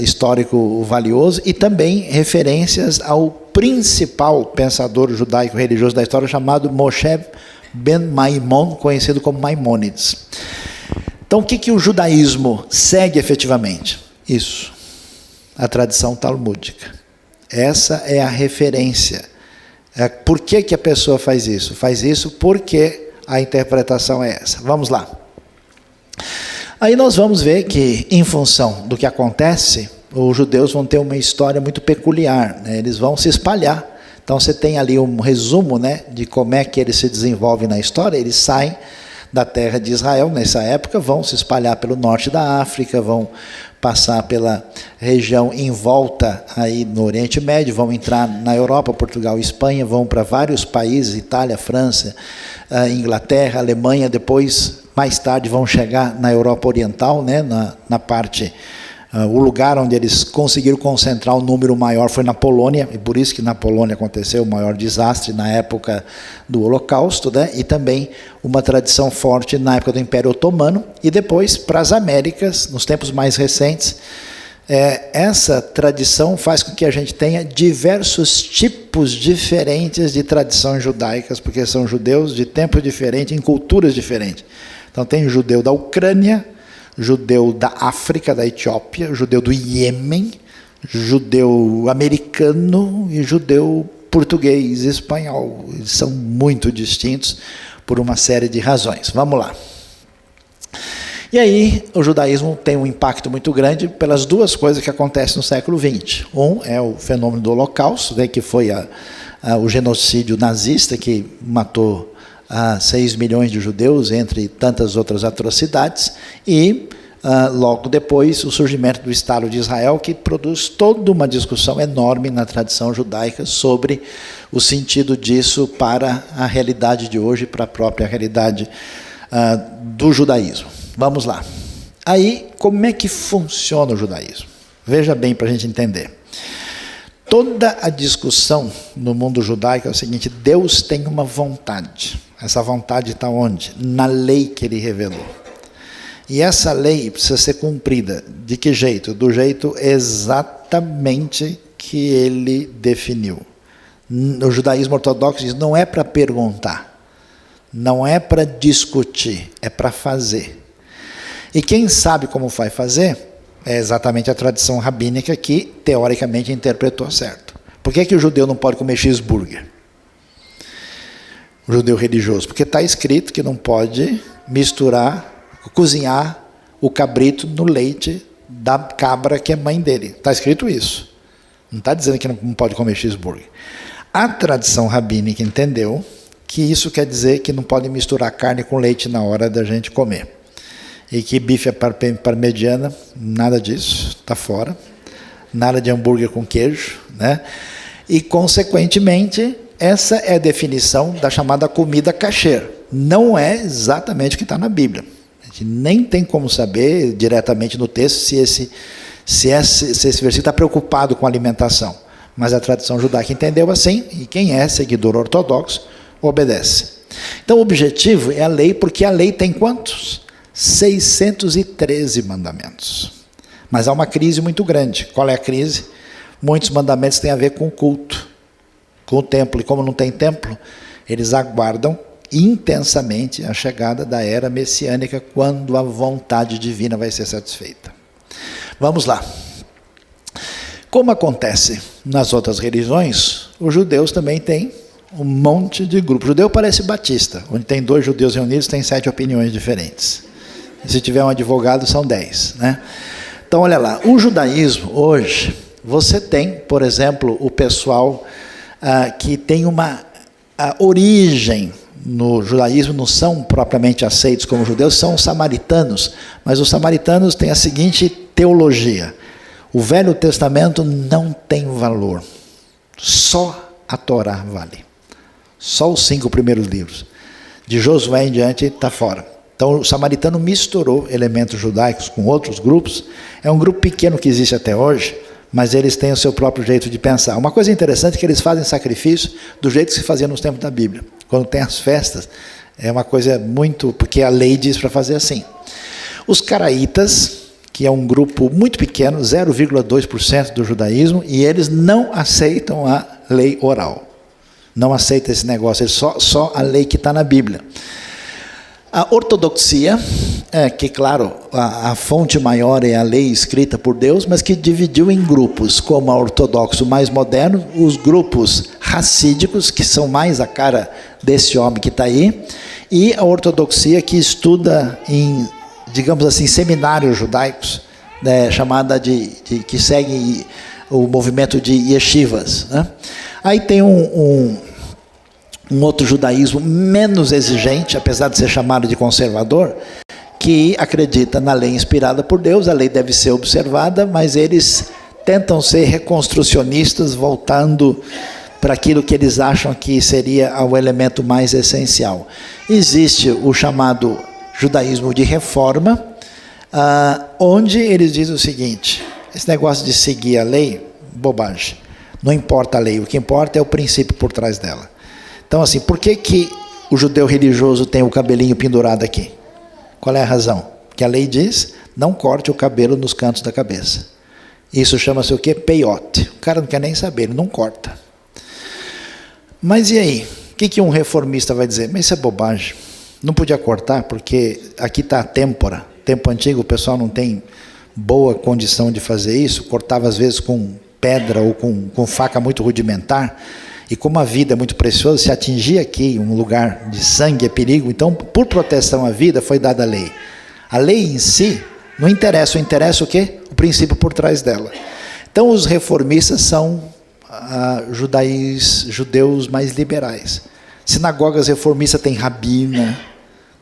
histórico valioso, e também referências ao principal pensador judaico religioso da história, chamado Moshe ben Maimon, conhecido como Maimônides. Então, o que o judaísmo segue efetivamente? Isso, a tradição talmúdica. Essa é a referência. Por que a pessoa faz isso? Faz isso porque a interpretação é essa. Vamos lá. Aí nós vamos ver que, em função do que acontece, os judeus vão ter uma história muito peculiar, né? Eles vão se espalhar. Então você tem ali um resumo, né, de como é que eles se desenvolvem na história. Eles saem da terra de Israel nessa época, vão se espalhar pelo norte da África, vão passar pela região em volta aí no Oriente Médio, vão entrar na Europa, Portugal e Espanha, vão para vários países, Itália, França, Inglaterra, Alemanha, depois, mais tarde, vão chegar na Europa Oriental, né, na parte, o lugar onde eles conseguiram concentrar um número maior foi na Polônia, e por isso que na Polônia aconteceu o maior desastre na época do Holocausto, né, e também uma tradição forte na época do Império Otomano, e depois para as Américas, nos tempos mais recentes. Essa tradição faz com que a gente tenha diversos tipos diferentes de tradições judaicas, porque são judeus de tempos diferentes, em culturas diferentes. Então tem judeu da Ucrânia, judeu da África, da Etiópia, judeu do Iêmen, judeu americano e judeu português, espanhol. Eles são muito distintos por uma série de razões. Vamos lá. E aí o judaísmo tem um impacto muito grande pelas duas coisas que acontecem no século XX. Um é o fenômeno do Holocausto, né, que foi o genocídio nazista que matou 6 milhões de judeus, entre tantas outras atrocidades, e logo depois o surgimento do Estado de Israel, que produz toda uma discussão enorme na tradição judaica sobre o sentido disso para a realidade de hoje, para a própria realidade do judaísmo. Vamos lá. Aí, como é que funciona o judaísmo? Veja bem para a gente entender. Toda a discussão no mundo judaico é o seguinte: Deus tem uma vontade. Essa vontade está onde? Na lei que Ele revelou. E essa lei precisa ser cumprida. De que jeito? Do jeito exatamente que Ele definiu. O judaísmo ortodoxo diz: não é para perguntar, não é para discutir, é para fazer. E quem sabe como vai fazer é exatamente a tradição rabínica que, teoricamente, interpretou certo. Por que o judeu não pode comer cheeseburger? O judeu religioso. Porque está escrito que não pode misturar, cozinhar o cabrito no leite da cabra que é mãe dele. Está escrito isso. Não está dizendo que não pode comer cheeseburger. A tradição rabínica entendeu que isso quer dizer que não pode misturar carne com leite na hora da gente comer. E que bife parmegiana, nada disso, está fora. Nada de hambúrguer com queijo, né? E, consequentemente, essa é a definição da chamada comida kasher. Não é exatamente o que está na Bíblia. A gente nem tem como saber diretamente no texto se esse versículo está preocupado com a alimentação. Mas a tradição judaica entendeu assim, e quem é seguidor ortodoxo obedece. Então, o objetivo é a lei, porque a lei tem quantos? 613 mandamentos. Mas há uma crise muito grande. Qual é a crise? Muitos mandamentos têm a ver com o culto, com o templo. E como não tem templo, eles aguardam intensamente a chegada da era messiânica, quando a vontade divina vai ser satisfeita. Vamos lá. Como acontece nas outras religiões, os judeus também têm um monte de grupos. O judeu parece batista, onde tem 2 judeus reunidos, tem 7 opiniões diferentes. E se tiver um advogado, são 10, né? Então, olha lá, o judaísmo hoje, você tem, por exemplo, o pessoal que tem uma origem no judaísmo, não são propriamente aceitos como judeus, são os samaritanos, mas os samaritanos têm a seguinte teologia: o Velho Testamento não tem valor, só a Torá vale, só os 5 primeiros livros, de Josué em diante está fora. Então o samaritano misturou elementos judaicos com outros grupos, é um grupo pequeno que existe até hoje, mas eles têm o seu próprio jeito de pensar. Uma coisa interessante é que eles fazem sacrifício do jeito que se fazia nos tempos da Bíblia. Quando tem as festas, é uma coisa muito... porque a lei diz para fazer assim. Os caraítas, que é um grupo muito pequeno, 0,2% do judaísmo, e eles não aceitam a lei oral. Não aceitam esse negócio, eles só a lei que está na Bíblia. A ortodoxia, que claro, a fonte maior é a lei escrita por Deus, mas que dividiu em grupos, como a ortodoxo mais moderno, os grupos racídicos, que são mais a cara desse homem que está aí, e a ortodoxia que estuda em, digamos assim, seminários judaicos, né, chamada que segue o movimento de yeshivas, né? Aí tem um outro judaísmo menos exigente, apesar de ser chamado de conservador, que acredita na lei inspirada por Deus. A lei deve ser observada, mas eles tentam ser reconstrucionistas, voltando para aquilo que eles acham que seria o elemento mais essencial. Existe o chamado judaísmo de reforma, onde eles dizem o seguinte: esse negócio de seguir a lei, bobagem. Não importa a lei, o que importa é o princípio por trás dela. Então, assim, por que o judeu religioso tem o cabelinho pendurado aqui? Qual é a razão? Que a lei diz: não corte o cabelo nos cantos da cabeça. Isso chama-se o quê? Peiote. O cara não quer nem saber, ele não corta. Mas e aí? O que um reformista vai dizer? Mas isso é bobagem. Não podia cortar, porque aqui está a têmpora. Tempo antigo o pessoal não tem boa condição de fazer isso, cortava às vezes com pedra ou com faca muito rudimentar. E como a vida é muito preciosa, se atingir aqui um lugar de sangue é perigo, então, por proteção à vida, foi dada a lei. A lei em si não interessa, interessa o quê? O princípio por trás dela. Então, os reformistas são judeus mais liberais. Sinagogas reformistas têm rabina,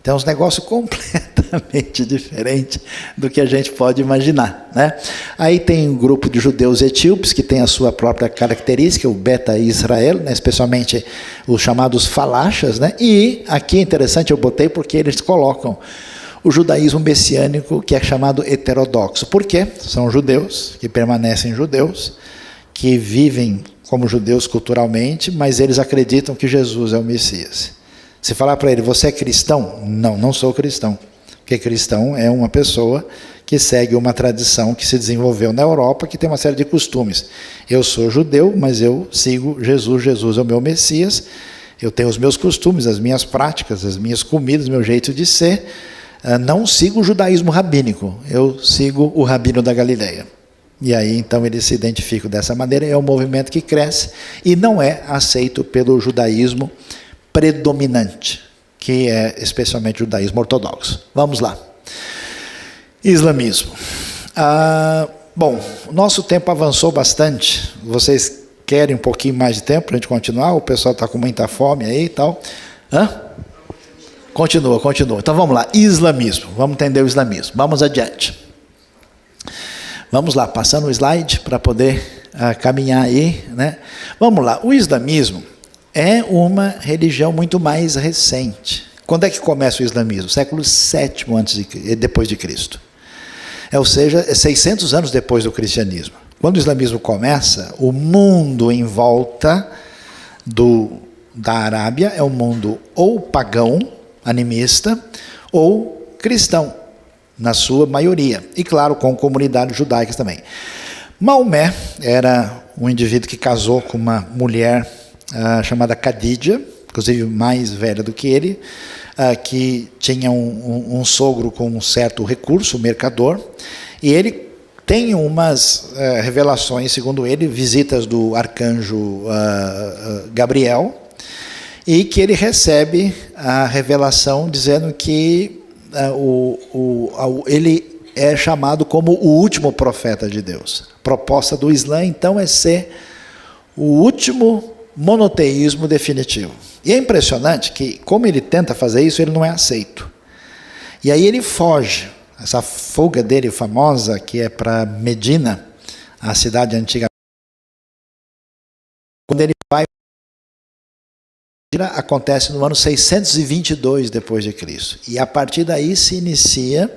tem uns negócios completamente diferentes do que a gente pode imaginar, né? Aí tem um grupo de judeus etíopes que tem a sua própria característica, o Beta Israel, né? Especialmente os chamados falachas, né? E aqui é interessante, eu botei porque eles colocam o judaísmo messiânico, que é chamado heterodoxo. Por quê? São judeus que permanecem judeus, que vivem como judeus culturalmente, mas eles acreditam que Jesus é o Messias. Se falar para ele: você é cristão? Não, não sou cristão. Porque cristão é uma pessoa que segue uma tradição que se desenvolveu na Europa, que tem uma série de costumes. Eu sou judeu, mas eu sigo Jesus. Jesus é o meu Messias. Eu tenho os meus costumes, as minhas práticas, as minhas comidas, meu jeito de ser. Não sigo o judaísmo rabínico, eu sigo o rabino da Galileia. E aí, então, eles se identificam dessa maneira. É um movimento que cresce e não é aceito pelo judaísmo predominante, que é especialmente o judaísmo ortodoxo. Vamos lá. Islamismo. Bom, o nosso tempo avançou bastante. Vocês querem um pouquinho mais de tempo para a gente continuar? O pessoal está com muita fome aí e tal. Continua. Então vamos lá, islamismo. Vamos entender o islamismo. Vamos adiante. Vamos lá, passando o slide para poder caminhar aí, né? Vamos lá, o islamismo é uma religião muito mais recente. Quando é que começa o islamismo? Século VII depois de Cristo. Ou seja, 600 anos depois do cristianismo. Quando o islamismo começa, o mundo em volta da Arábia é um mundo ou pagão, animista, ou cristão, na sua maioria. E claro, com comunidades judaicas também. Maomé era um indivíduo que casou com uma mulher chamada Khadija, inclusive mais velha do que ele, que tinha um sogro com um certo recurso, um mercador, e ele tem umas revelações, segundo ele, visitas do arcanjo Gabriel, e que ele recebe a revelação dizendo que ele é chamado como o último profeta de Deus. A proposta do Islã, então, é ser o último monoteísmo definitivo. E é impressionante que, como ele tenta fazer isso, ele não é aceito. E aí ele foge. Essa fuga dele famosa, que é para Medina, a cidade antiga. Quando ele vai, acontece no ano 622 depois de Cristo. E a partir daí se inicia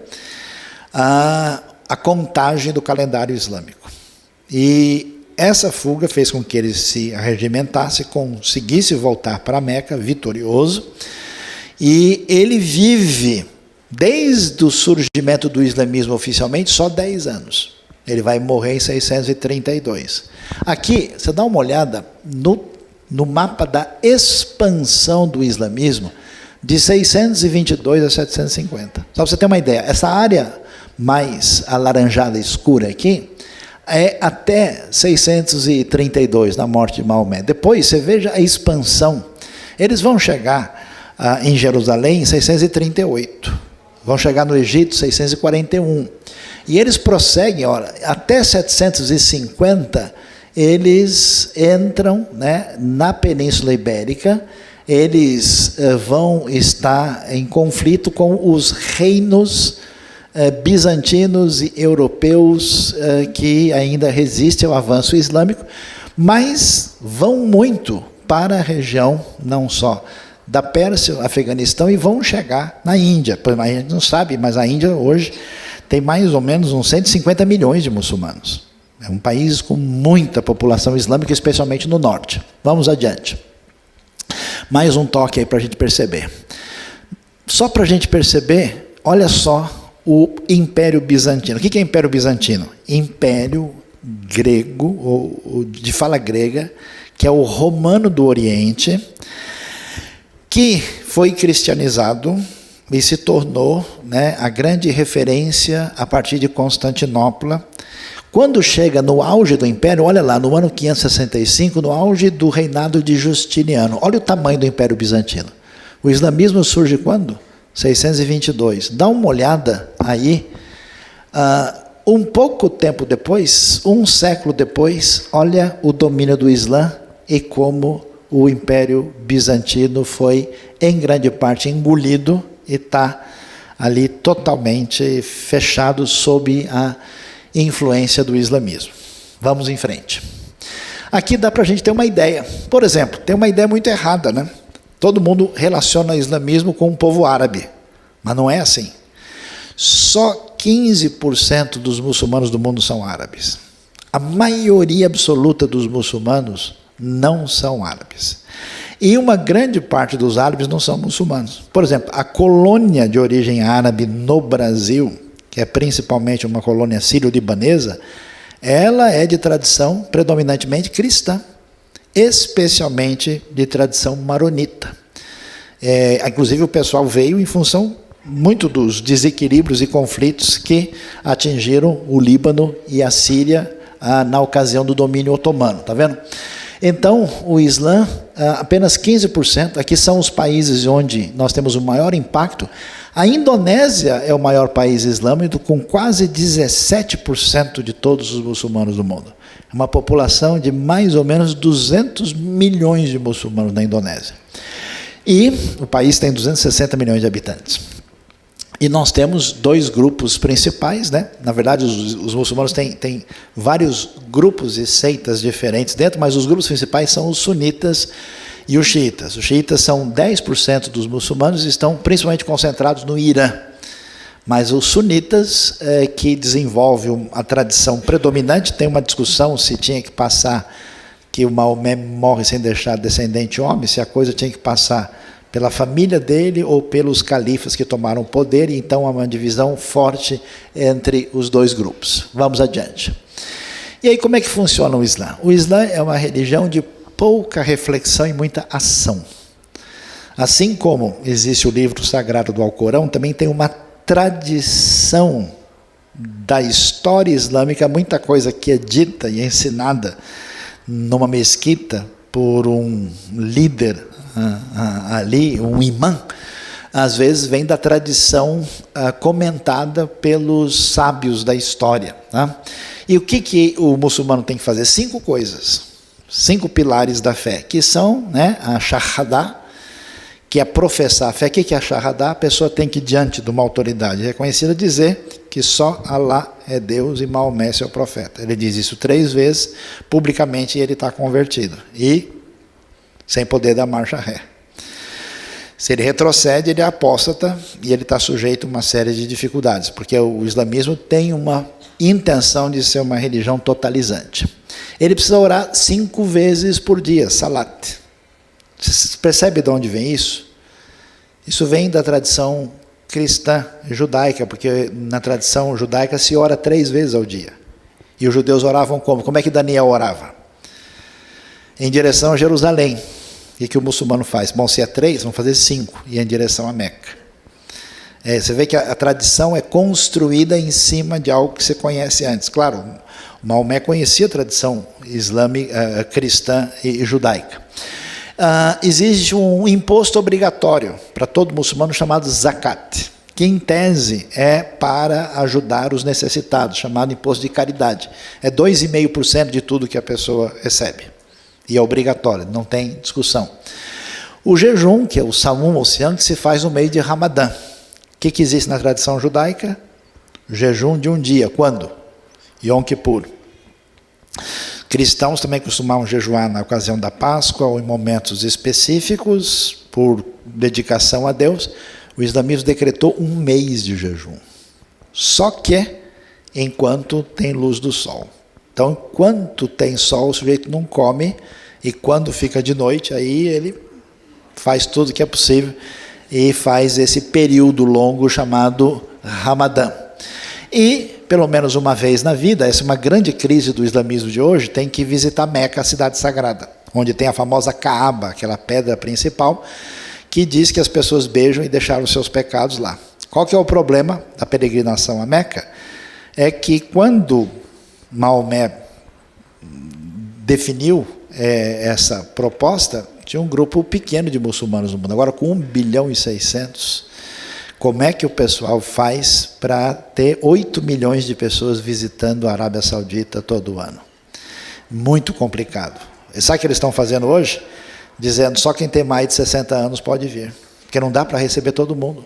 a contagem do calendário islâmico. E essa fuga fez com que ele se arregimentasse, conseguisse voltar para Meca vitorioso, e ele vive, desde o surgimento do islamismo oficialmente, só 10 anos. Ele vai morrer em 632. Aqui, você dá uma olhada no mapa da expansão do islamismo, de 622 a 750. Só para você ter uma ideia, essa área mais alaranjada escura aqui, é até 632, na morte de Maomé. Depois, você veja a expansão. Eles vão chegar em Jerusalém em 638. Vão chegar no Egito em 641. E eles prosseguem, até 750, eles entram, né, na Península Ibérica. Eles vão estar em conflito com os reinos bizantinos e europeus que ainda resistem ao avanço islâmico, mas vão muito para a região, não só da Pérsia, Afeganistão, e vão chegar na Índia. A gente não sabe, mas a Índia hoje tem mais ou menos uns 150 milhões de muçulmanos. É um país com muita população islâmica, especialmente no norte. Vamos adiante. Mais um toque aí para a gente perceber. Só para a gente perceber, olha só, o Império Bizantino. O que é Império Bizantino? Império grego, ou de fala grega, que é o romano do Oriente, que foi cristianizado e se tornou, né, a grande referência a partir de Constantinopla. Quando chega no auge do Império, olha lá, no ano 565, no auge do reinado de Justiniano, olha o tamanho do Império Bizantino. O islamismo surge quando? 622. Dá uma olhada aí, um pouco tempo depois, um século depois, olha o domínio do Islã e como o Império Bizantino foi, em grande parte, engolido e está ali totalmente fechado sob a influência do islamismo. Vamos em frente. Aqui dá para a gente ter uma ideia. Por exemplo, tem uma ideia muito errada, né? Todo mundo relaciona o islamismo com o povo árabe, mas não é assim. Só 15% dos muçulmanos do mundo são árabes. A maioria absoluta dos muçulmanos não são árabes. E uma grande parte dos árabes não são muçulmanos. Por exemplo, a colônia de origem árabe no Brasil, que é principalmente uma colônia sírio-libanesa, ela é de tradição predominantemente cristã, especialmente de tradição maronita. Inclusive o pessoal veio em função muito dos desequilíbrios e conflitos que atingiram o Líbano e a Síria na ocasião do domínio otomano, tá vendo? Então, o Islã, apenas 15%, aqui são os países onde nós temos o maior impacto. A Indonésia é o maior país islâmico, com quase 17% de todos os muçulmanos do mundo. Uma população de mais ou menos 200 milhões de muçulmanos na Indonésia. E o país tem 260 milhões de habitantes. E nós temos dois grupos principais, né? Na verdade, os muçulmanos têm vários grupos e seitas diferentes dentro, mas os grupos principais são os sunitas e os xiitas. Os xiitas são 10% dos muçulmanos e estão principalmente concentrados no Irã. Mas os sunitas, que desenvolvem a tradição predominante, tem uma discussão se tinha que passar, que o Maomé morre sem deixar descendente homem, se a coisa tinha que passar pela família dele ou pelos califas que tomaram o poder, e então há uma divisão forte entre os dois grupos. Vamos adiante. E aí como é que funciona o Islã? O Islã é uma religião de pouca reflexão e muita ação. Assim como existe o livro sagrado do Alcorão, também tem uma tradição da história islâmica, muita coisa que é dita e ensinada numa mesquita por um líder ali, um imã, às vezes vem da tradição comentada pelos sábios da história. Tá? E o que o muçulmano tem que fazer? 5 coisas, 5 pilares da fé, que são, né, a shahadá, que é professar a fé. O que é a shahadá? A pessoa tem que, diante de uma autoridade reconhecida, dizer que só Alá é Deus e Maomé é seu profeta. Ele diz isso 3 vezes publicamente e ele está convertido. E sem poder dar marcha ré. Se ele retrocede, ele é apóstata e ele está sujeito a uma série de dificuldades, porque o islamismo tem uma intenção de ser uma religião totalizante. Ele precisa orar 5 vezes por dia, salat. Você percebe de onde vem isso? Isso vem da tradição cristã judaica, porque na tradição judaica se ora 3 vezes ao dia. E os judeus oravam como? Como é que Daniel orava? Em direção a Jerusalém. O que o muçulmano faz? Bom, se é 3, vamos fazer 5, e em direção a Meca. Você vê que a tradição é construída em cima de algo que você conhece antes. Claro, Maomé conhecia a tradição islâmica, cristã e judaica. Existe um imposto obrigatório para todo muçulmano chamado zakat, que em tese é para ajudar os necessitados, chamado imposto de caridade. É 2,5% de tudo que a pessoa recebe. E é obrigatório, não tem discussão. O jejum, que é o Samum, ou Siam, que se faz no meio de Ramadã. O que existe na tradição judaica? Jejum de um dia. Quando? Yom Kippur. Cristãos também costumavam jejuar na ocasião da Páscoa ou em momentos específicos, por dedicação a Deus. O islamismo decretou 1 mês de jejum. Só que enquanto tem luz do sol. Então, enquanto tem sol, o sujeito não come, e quando fica de noite, aí ele faz tudo que é possível e faz esse período longo chamado Ramadã. E, pelo menos uma vez na vida, essa é uma grande crise do islamismo de hoje, tem que visitar Meca, a cidade sagrada, onde tem a famosa Kaaba, aquela pedra principal, que diz que as pessoas beijam e deixaram os seus pecados lá. Qual que é o problema da peregrinação a Meca? É que quando Maomé definiu essa proposta, tinha um grupo pequeno de muçulmanos no mundo. Agora, com 1,6 bilhão, como é que o pessoal faz para ter 8 milhões de pessoas visitando a Arábia Saudita todo ano? Muito complicado. E sabe o que eles estão fazendo hoje? Dizendo só quem tem mais de 60 anos pode vir, porque não dá para receber todo mundo.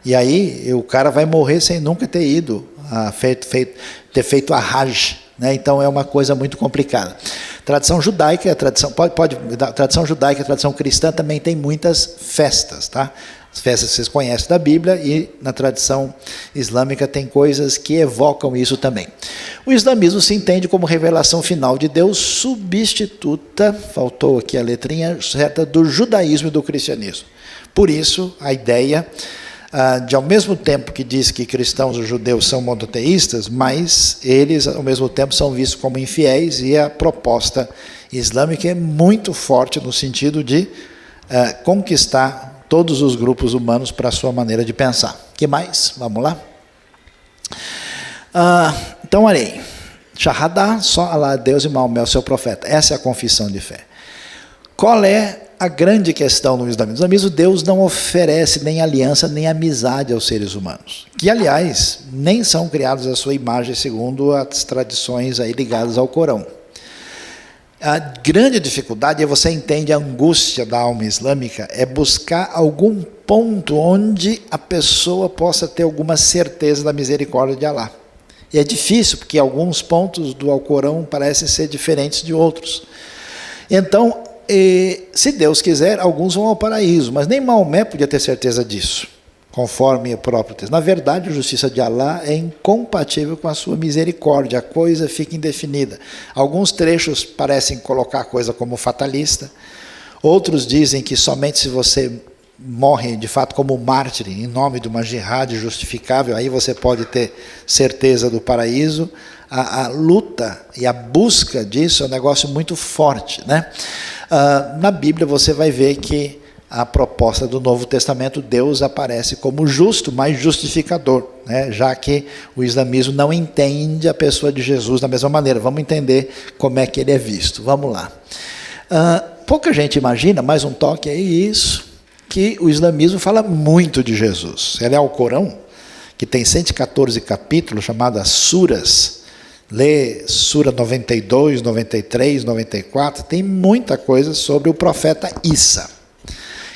E aí o cara vai morrer sem nunca ter ido, ter feito a Hajj. Né? Então é uma coisa muito complicada. Tradição judaica, tradição judaica, a tradição cristã também tem muitas festas, tá? As festas que vocês conhecem da Bíblia, e na tradição islâmica tem coisas que evocam isso também. O islamismo se entende como revelação final de Deus, substituta, faltou aqui a letrinha certa, do judaísmo e do cristianismo. Por isso a ideia de, ao mesmo tempo que diz que cristãos e judeus são monoteístas, mas eles, ao mesmo tempo, são vistos como infiéis, e a proposta islâmica é muito forte no sentido de conquistar todos os grupos humanos para a sua maneira de pensar. O que mais? Vamos lá? Então, olha aí. Shahadá, só Alá, Deus e Maomé, o seu profeta. Essa é a confissão de fé. Qual é a grande questão no islamismo. No islamismo, Deus não oferece nem aliança, nem amizade aos seres humanos, que, aliás, nem são criados à sua imagem, segundo as tradições aí ligadas ao Corão. A grande dificuldade, e você entende a angústia da alma islâmica, é buscar algum ponto onde a pessoa possa ter alguma certeza da misericórdia de Alá. E é difícil, porque alguns pontos do Alcorão parecem ser diferentes de outros. Então, se Deus quiser, alguns vão ao paraíso, mas nem Maomé podia ter certeza disso, conforme o próprio texto. Na verdade, a justiça de Alá é incompatível com a sua misericórdia, a coisa fica indefinida. Alguns trechos parecem colocar a coisa como fatalista, outros dizem que somente se você morre de fato como mártir, em nome de uma jihad justificável, aí você pode ter certeza do paraíso. A luta e a busca disso é um negócio muito forte, né? Na Bíblia você vai ver que a proposta do Novo Testamento, Deus aparece como justo, mas justificador, né? Já que o islamismo não entende a pessoa de Jesus da mesma maneira. Vamos entender como é que ele é visto. Vamos lá. Pouca gente imagina, mais um toque aí, isso, que o islamismo fala muito de Jesus. Ele é o Corão, que tem 114 capítulos, chamadas suras. Lê Sura 92, 93, 94, tem muita coisa sobre o profeta Isa.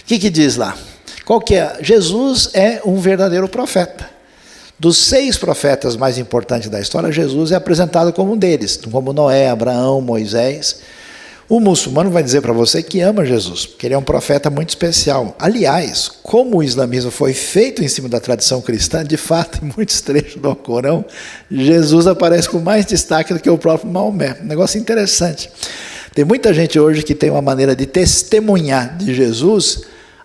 O que diz lá? Qual que é? Jesus é um verdadeiro profeta. Dos 6 profetas mais importantes da história, Jesus é apresentado como um deles, como Noé, Abraão, Moisés. O muçulmano vai dizer para você que ama Jesus, porque ele é um profeta muito especial. Aliás, como o islamismo foi feito em cima da tradição cristã, de fato, em muitos trechos do Corão, Jesus aparece com mais destaque do que o próprio Maomé. Um negócio interessante. Tem muita gente hoje que tem uma maneira de testemunhar de Jesus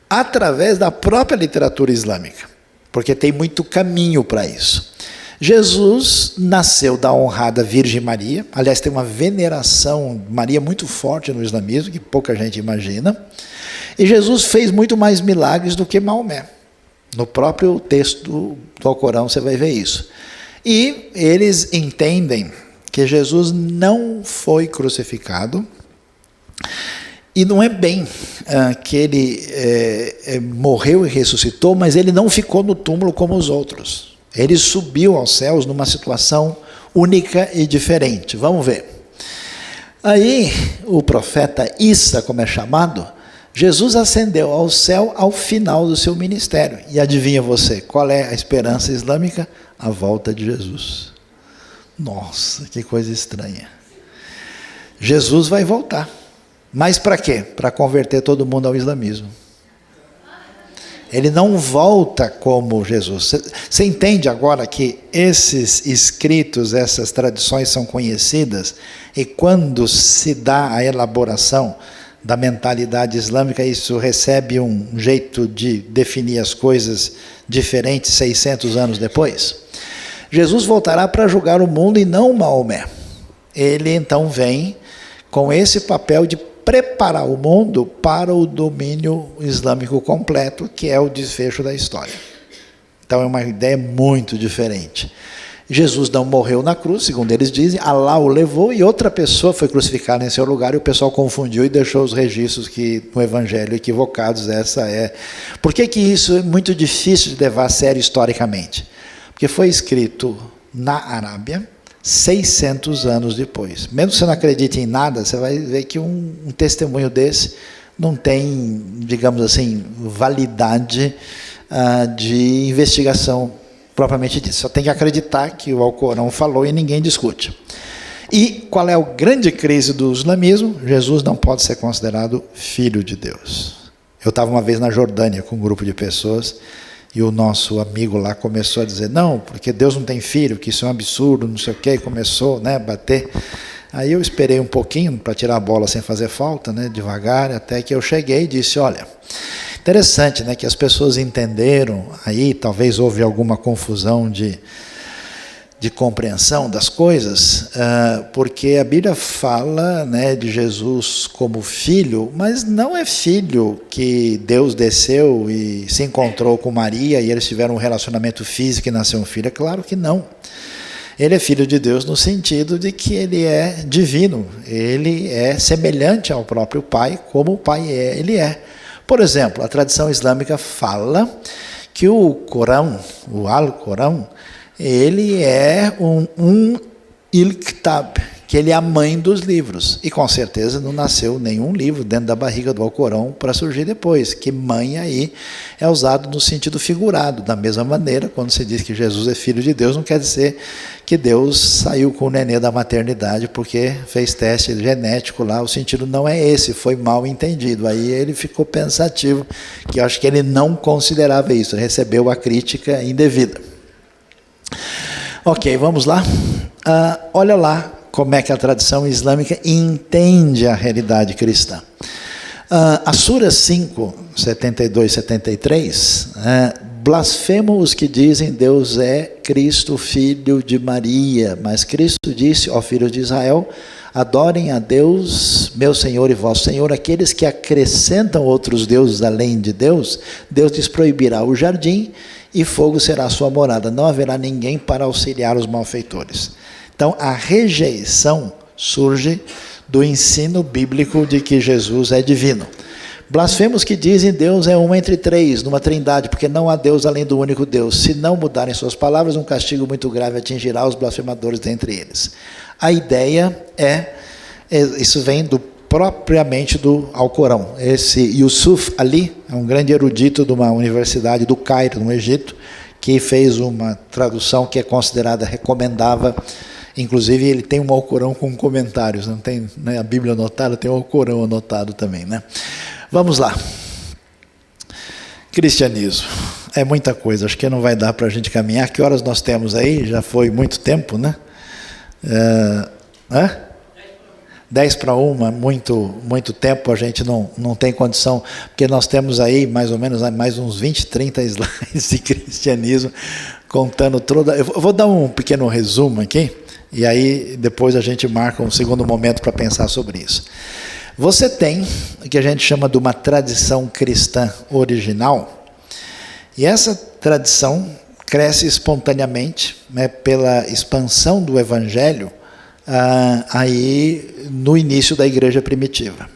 através da própria literatura islâmica, porque tem muito caminho para isso. Jesus nasceu da honrada Virgem Maria, aliás, tem uma veneração de Maria muito forte no islamismo, que pouca gente imagina, e Jesus fez muito mais milagres do que Maomé. No próprio texto do Alcorão você vai ver isso. E eles entendem que Jesus não foi crucificado, e não é bem que ele morreu e ressuscitou, mas ele não ficou no túmulo como os outros. Ele subiu aos céus numa situação única e diferente. Vamos ver. Aí, o profeta Isa, como é chamado, Jesus ascendeu ao céu ao final do seu ministério. E adivinha você, qual é a esperança islâmica? A volta de Jesus. Nossa, que coisa estranha. Jesus vai voltar. Mas para quê? Para converter todo mundo ao islamismo. Ele não volta como Jesus. Você entende agora que esses escritos, essas tradições são conhecidas, e quando se dá a elaboração da mentalidade islâmica, isso recebe um jeito de definir as coisas diferentes 600 anos depois? Jesus voltará para julgar o mundo e não Maomé. Ele então vem com esse papel de preparar o mundo para o domínio islâmico completo, que é o desfecho da história. Então é uma ideia muito diferente. Jesus não morreu na cruz, segundo eles dizem, Alá o levou e outra pessoa foi crucificada em seu lugar, e o pessoal confundiu e deixou os registros que no Evangelho equivocados. Por que isso é muito difícil de levar a sério historicamente? Porque foi escrito na Arábia 600 anos depois. Mesmo que você não acredite em nada, você vai ver que um testemunho desse não tem, digamos assim, validade de investigação propriamente dito. Só tem que acreditar que o Alcorão falou e ninguém discute. E qual é a grande crise do islamismo? Jesus não pode ser considerado filho de Deus. Eu estava uma vez na Jordânia com um grupo de pessoas, e o nosso amigo lá começou a dizer, não, porque Deus não tem filho, que isso é um absurdo, não sei o quê, e começou a bater. Aí eu esperei um pouquinho para tirar a bola sem fazer falta, devagar, até que eu cheguei e disse, olha, interessante, que as pessoas entenderam, aí talvez houve alguma confusão de compreensão das coisas, porque a Bíblia fala de Jesus como filho, mas não é filho que Deus desceu e se encontrou com Maria e eles tiveram um relacionamento físico e nasceu um filho, é claro que não. Ele é filho de Deus no sentido de que ele é divino, ele é semelhante ao próprio Pai, como o Pai ele é. Por exemplo, a tradição islâmica fala que o Corão, o Alcorão, ele é um Ilkitab, que ele é a mãe dos livros. E com certeza não nasceu nenhum livro dentro da barriga do Alcorão para surgir depois, que mãe aí é usado no sentido figurado. Da mesma maneira, quando se diz que Jesus é filho de Deus, não quer dizer que Deus saiu com o nenê da maternidade porque fez teste genético lá. O sentido não é esse, foi mal entendido. Aí ele ficou pensativo, que eu acho que ele não considerava isso, recebeu a crítica indevida. Ok, vamos lá. Olha lá como é que a tradição islâmica entende a realidade cristã. A Sura 5, 72 e 73, blasfemam os que dizem Deus é Cristo, filho de Maria, mas Cristo disse, ó filhos de Israel, adorem a Deus, meu Senhor e vosso Senhor. Aqueles que acrescentam outros deuses além de Deus, Deus lhes proibirá o jardim e fogo será a sua morada. Não haverá ninguém para auxiliar os malfeitores. Então, a rejeição surge do ensino bíblico de que Jesus é divino. Blasfemos que dizem Deus é um entre três, numa trindade, porque não há Deus além do único Deus. Se não mudarem suas palavras, um castigo muito grave atingirá os blasfemadores dentre eles. A ideia isso vem propriamente do Alcorão. Esse Yusuf Ali é um grande erudito de uma universidade do Cairo, no Egito, que fez uma tradução que é considerada recomendável. Inclusive ele tem um Alcorão com comentários, não tem, né, a Bíblia anotada, tem o Alcorão anotado também, né? Vamos lá. Cristianismo. É muita coisa, acho que não vai dar para a gente caminhar. Que horas nós temos aí? Já foi muito tempo, né? 10 para 1, muito tempo, a gente não tem condição, porque nós temos aí mais ou menos mais uns 20, 30 slides de cristianismo, contando toda. Eu vou dar um pequeno resumo aqui, e aí depois a gente marca um segundo momento para pensar sobre isso. Você tem o que a gente chama de uma tradição cristã original, e essa tradição cresce espontaneamente, né, pela expansão do Evangelho, aí no início da igreja primitiva.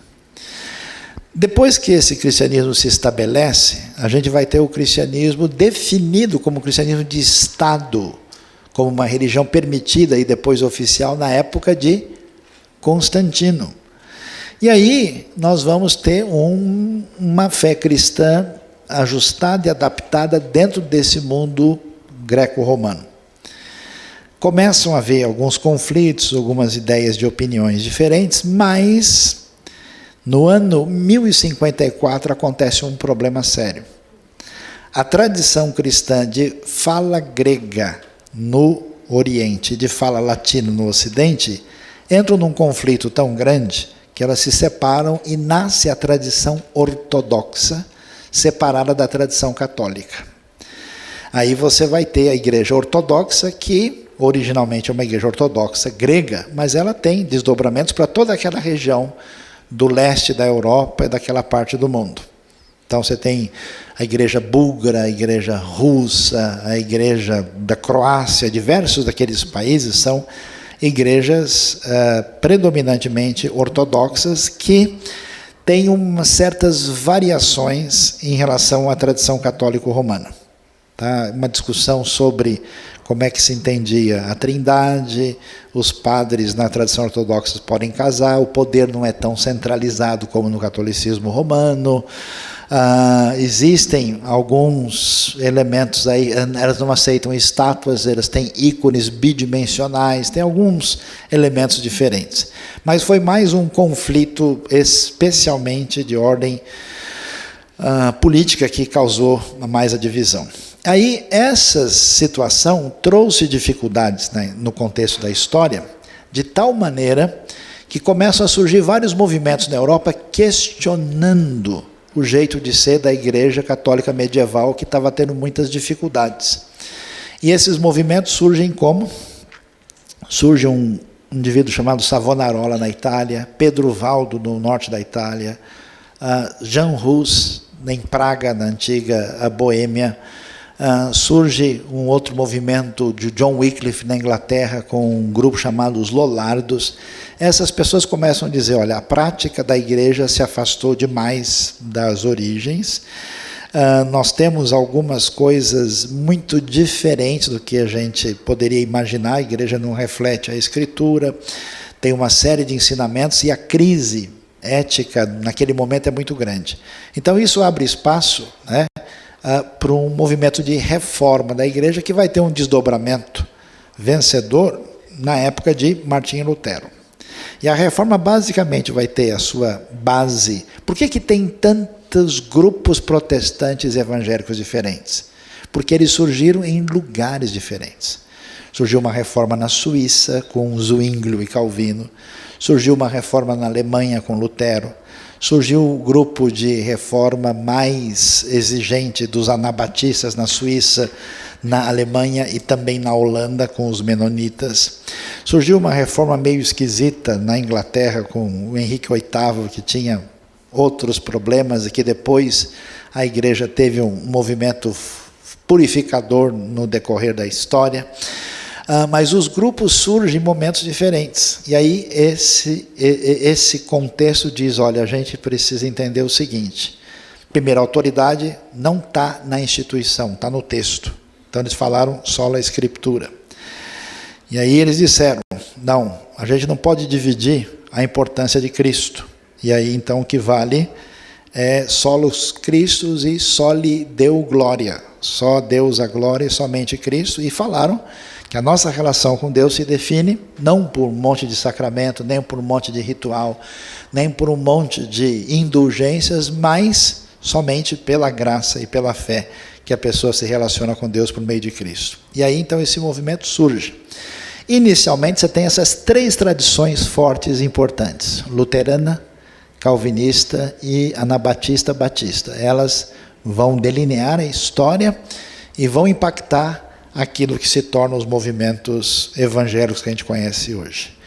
Depois que esse cristianismo se estabelece, a gente vai ter o cristianismo definido como cristianismo de Estado, como uma religião permitida e depois oficial na época de Constantino. E aí nós vamos ter uma fé cristã ajustada e adaptada dentro desse mundo greco-romano. Começam a haver alguns conflitos, algumas ideias de opiniões diferentes, mas no ano 1054 acontece um problema sério. A tradição cristã de fala grega no Oriente e de fala latina no Ocidente entram num conflito tão grande que elas se separam e nasce a tradição ortodoxa, separada da tradição católica. Aí você vai ter a igreja ortodoxa, que originalmente é uma igreja ortodoxa grega, mas ela tem desdobramentos para toda aquela região do leste da Europa e daquela parte do mundo. Então você tem a igreja búlgara, a igreja russa, a igreja da Croácia, diversos daqueles países são igrejas predominantemente ortodoxas que têm certas variações em relação à tradição católico-romana. Tá? Uma discussão sobre como é que se entendia a trindade, os padres na tradição ortodoxa podem casar, o poder não é tão centralizado como no catolicismo romano, existem alguns elementos aí, elas não aceitam estátuas, elas têm ícones bidimensionais, tem alguns elementos diferentes. Mas foi mais um conflito especialmente de ordem política que causou mais a divisão. Aí essa situação trouxe dificuldades, né, no contexto da história, de tal maneira que começam a surgir vários movimentos na Europa questionando o jeito de ser da igreja católica medieval, que estava tendo muitas dificuldades. E esses movimentos surgem como? Surge um indivíduo chamado Savonarola na Itália, Pedro Valdo no norte da Itália, Jan Hus em Praga, na antiga Boêmia, Surge um outro movimento de John Wycliffe na Inglaterra com um grupo chamado os Lollardos. Essas pessoas começam a dizer, olha, a prática da igreja se afastou demais das origens. Nós temos algumas coisas muito diferentes do que a gente poderia imaginar. A igreja não reflete a Escritura, tem uma série de ensinamentos e a crise ética naquele momento é muito grande. Então isso abre espaço, né, para um movimento de reforma da igreja que vai ter um desdobramento vencedor na época de Martinho Lutero. E a reforma basicamente vai ter a sua base. Por que tem tantos grupos protestantes evangélicos diferentes? Porque eles surgiram em lugares diferentes. Surgiu uma reforma na Suíça com Zwinglio e Calvino. Surgiu uma reforma na Alemanha com Lutero. Surgiu um grupo de reforma mais exigente dos anabatistas na Suíça, na Alemanha e também na Holanda com os menonitas. Surgiu uma reforma meio esquisita na Inglaterra com o Henrique VIII, que tinha outros problemas e que depois a igreja teve um movimento purificador no decorrer da história. Mas os grupos surgem em momentos diferentes. E aí esse contexto diz, olha, a gente precisa entender o seguinte. Primeiro, a autoridade não está na instituição, está no texto. Então eles falaram sola escritura. E aí eles disseram, não, a gente não pode dividir a importância de Cristo. E aí então o que vale é solos Christus e soli Deo glória. Só Deus a glória e somente Cristo. E falaram que a nossa relação com Deus se define não por um monte de sacramento, nem por um monte de ritual, nem por um monte de indulgências, mas somente pela graça e pela fé que a pessoa se relaciona com Deus por meio de Cristo. E aí então esse movimento surge. Inicialmente você tem essas três tradições fortes e importantes, luterana, calvinista e anabatista batista. Elas vão delinear a história e vão impactar aquilo que se torna os movimentos evangélicos que a gente conhece hoje.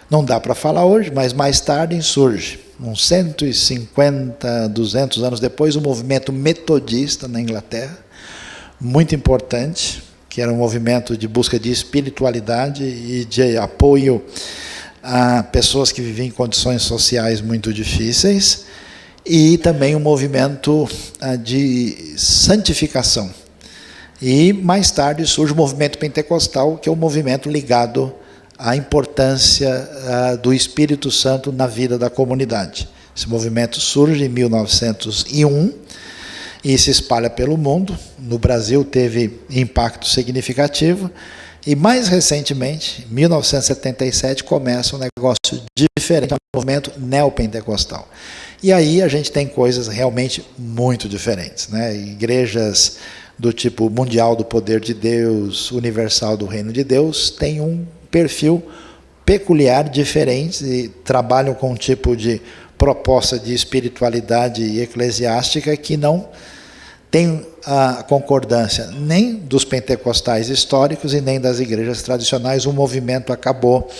Não dá para falar hoje, mas mais tarde surge, uns 150, 200 anos depois, o movimento metodista na Inglaterra, muito importante, que era um movimento de busca de espiritualidade e de apoio a pessoas que viviam em condições sociais muito difíceis, e também um movimento de santificação. E mais tarde surge o movimento pentecostal, que é um movimento ligado à importância do Espírito Santo na vida da comunidade. Esse movimento surge em 1901 e se espalha pelo mundo. No Brasil teve impacto significativo. E mais recentemente, em 1977, começa um negócio diferente, um movimento neopentecostal. E aí a gente tem coisas realmente muito diferentes, né? Igrejas do tipo mundial do poder de Deus, universal do reino de Deus, tem um perfil peculiar, diferente, e trabalham com um tipo de proposta de espiritualidade eclesiástica que não tem a concordância nem dos pentecostais históricos e nem das igrejas tradicionais. O movimento acabou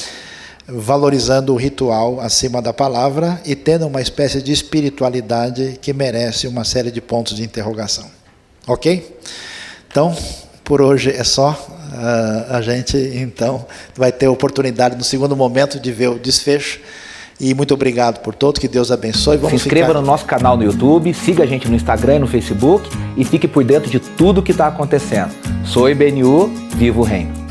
valorizando o ritual acima da palavra e tendo uma espécie de espiritualidade que merece uma série de pontos de interrogação. Ok? Então, por hoje é só. A gente, então, vai ter a oportunidade no segundo momento de ver o desfecho. E muito obrigado por todos, que Deus abençoe. Se inscreva no nosso canal no YouTube, siga a gente no Instagram e no Facebook e fique por dentro de tudo que está acontecendo. Sou IBNU, viva o reino.